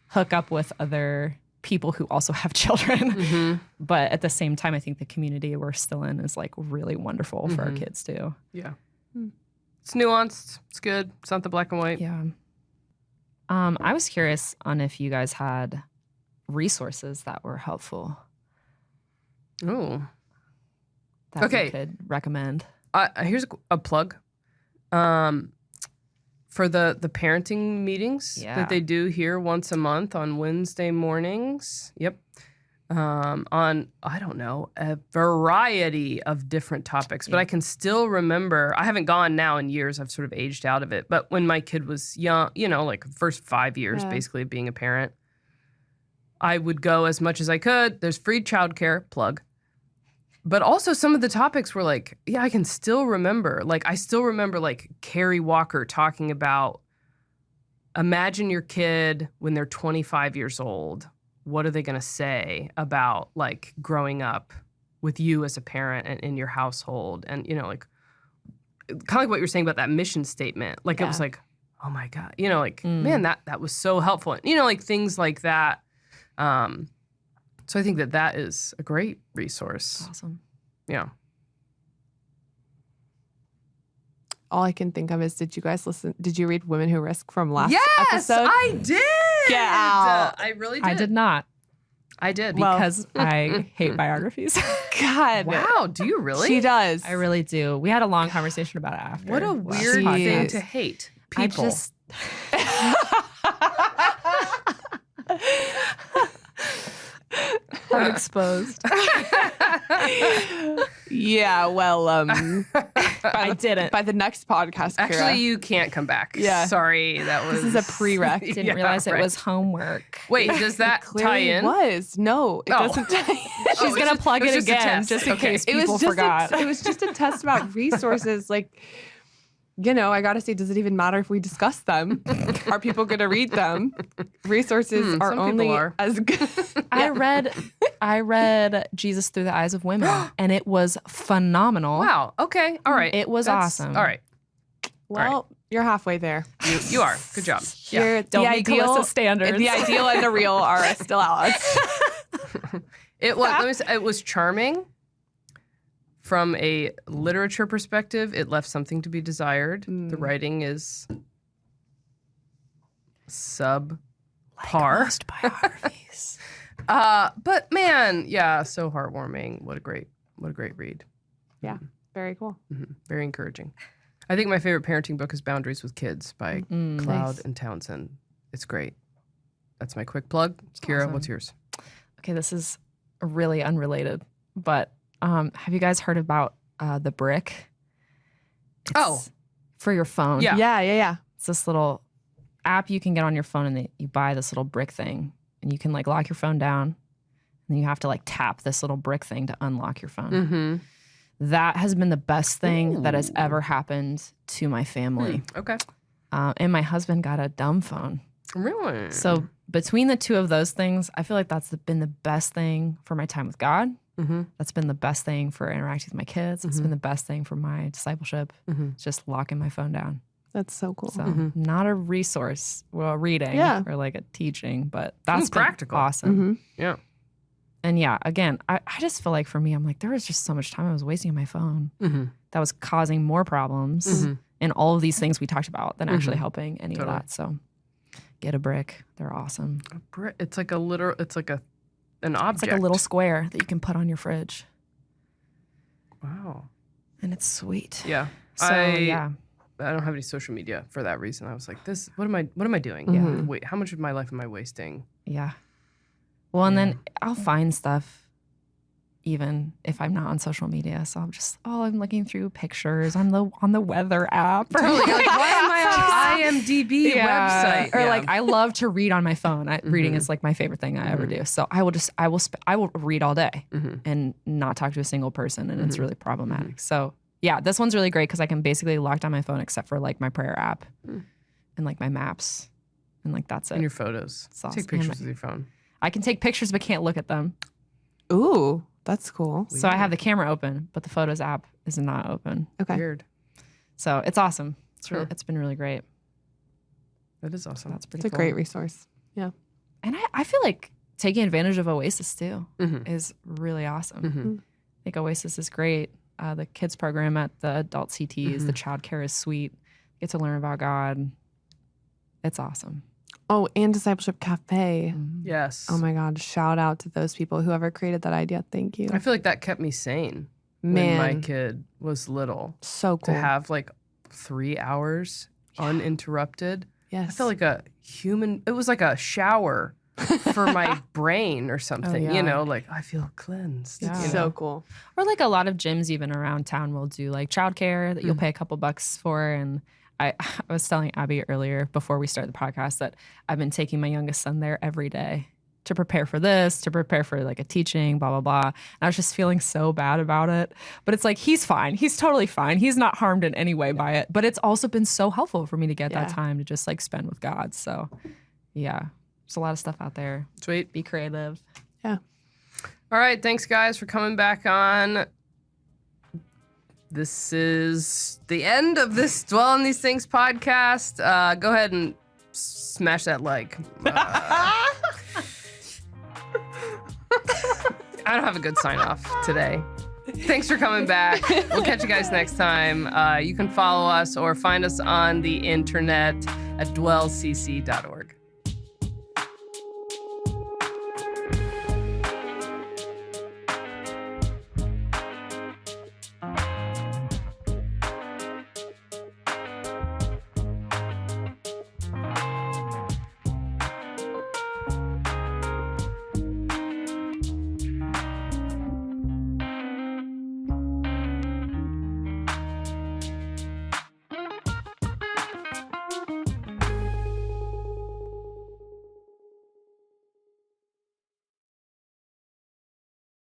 hook up with other people who also have children. But at the same time, I think the community we're still in is like really wonderful for our kids too. Yeah. It's nuanced. It's good. It's not the black and white. Yeah. I was curious on if you guys had resources that were helpful Oh. that Okay. you could recommend. Here's a plug. For the parenting meetings Yeah. that they do here once a month on Wednesday mornings. Yep. On, I don't know, a variety of different topics. But I can still remember, I haven't gone now in years. I've sort of aged out of it. But when my kid was young, like first 5 years basically of being a parent, I would go as much as I could. There's free childcare, plug. But also some of the topics were like, I can still remember. Like, I still remember like Carrie Walker talking about, imagine your kid when they're 25 years old. What are they going to say about like growing up with you as a parent and in your household? And, like kind of like what you were saying about that mission statement. Like, it was like, oh my God, man, that was so helpful. And, like things like that. So I think that is a great resource. Awesome. Yeah. All I can think of is, did you read Women Who Risk from last Yes, episode? I did. Get out. I really did. I did not, I did. because I hate biographies. God. Wow, do you really? She does. I really do. We had a long conversation about it after. What a last weird Jeez. thing podcast. to hate. I People. just I'm exposed. Yeah, well, I didn't. by the next podcast, Keira. Actually, you can't come back. Yeah. Sorry, that was. This is a prereq. Didn't Yeah, realize right. it was homework. Wait, does that tie Clearly in? was. No, it Oh. doesn't tie in. Oh, She's gonna plug was it just a again test. just in Okay. case It was people just forgot. it was just a test about resources. Like, I gotta say, does it even matter if we discuss them? Are people gonna read them? Resources are some people only are. as good. I read Jesus Through the Eyes of Women, and it was phenomenal. Wow. Okay. All right. It was That's- awesome. All right. Well, you're halfway there. You are. Good job. Yeah. You're, Don't the meet ideal Kalyssa standards. The ideal and the real are still at us. It was. Let me say, it was charming. From a literature perspective, it left something to be desired. The writing is subpar. Most biographies. But man, yeah, so heartwarming. What a great read. Yeah, very cool. Very encouraging. I think my favorite parenting book is Boundaries with Kids by Cloud Nice. and Townsend. It's great. That's my quick plug. Keira, awesome. what's yours? Okay, this is really unrelated, but have you guys heard about The Brick? It's for your phone. Yeah. Yeah. It's this little app you can get on your phone, and you buy this little brick thing, and you can like lock your phone down, and you have to like tap this little brick thing to unlock your phone. Mm-hmm. That has been the best thing that has ever happened to my family. Okay. And my husband got a dumb phone. Really? So between the two of those things, I feel like that's been the best thing for my time with God. Mm-hmm. That's been the best thing for interacting with my kids. It's been the best thing for my discipleship. Mm-hmm. It's just locking my phone down. That's so cool. So not a resource, well, reading or like a teaching, but that's been practical. awesome. Mm-hmm. Yeah. And yeah, again, I just feel like for me, I'm like, there was just so much time I was wasting on my phone Mm-hmm. that was causing more problems Mhm. and all of these things we talked about than actually Mhm. helping any Totally. of that. So get a brick. They're awesome. It's like an object. It's like a little square that you can put on your fridge. Wow. And it's sweet. Yeah. So I don't have any social media for that reason. I was like, what am I doing? Mhm. Wait, how much of my life am I wasting? Yeah. Well, and Yeah. then I'll find stuff even if I'm not on social media. So I'm looking through pictures on the weather app. Or Totally. You're like, why am I on Just- IMDb website? Or Yeah. like I love to read on my phone. Reading Mhm. is like my favorite thing I ever Mhm. do. So I will read all day Mhm. and not talk to a single person, and it's Mhm. really problematic. So yeah, this one's really great because I can basically lock down my phone except for like my prayer app Mm. and like my maps, and like that's it. And your photos. It's awesome. Take pictures with your phone. I can take pictures but can't look at them. Ooh, that's cool. So I have the camera open, but the Photos app is not open. Okay. Weird. So it's awesome. Sure. It's been really great. That is So awesome. that's pretty It's a cool. great resource. And I feel like taking advantage of Oasis too Mhm. is really awesome. Mhm. I think Oasis is great. The kids program at the adult CTs, the Mm-hmm. childcare is sweet. Get to learn about God. It's awesome. Oh, and Discipleship Cafe. Yes. Oh my God. Shout out to those people. Whoever created that idea. Thank you. I feel like that kept me sane Man, when my kid was little. so To cool. have like 3 hours uninterrupted. Yes. I felt like it was like a shower for my brain or something, yeah. like I feel cleansed. Yeah. It's you so know? cool. Or like a lot of gyms even around town will do like childcare that you'll pay a couple bucks for. And I was telling Abby earlier before we started the podcast that I've been taking my youngest son there every day to prepare for this, to prepare for like a teaching, blah, blah, blah. And I was just feeling so bad about it. But it's like, he's fine. He's totally fine. He's not harmed in any way by it. But it's also been so helpful for me to get that Yeah. time to just like spend with God. So yeah, there's a lot of stuff out there. Sweet. Be creative. All right. Thanks, guys, for coming back on. This is the end of this Dwell on These Things podcast. Go ahead and smash that like. I don't have a good sign off today. Thanks for coming back. We'll catch you guys next time. You can follow us or find us on the internet at dwellcc.org.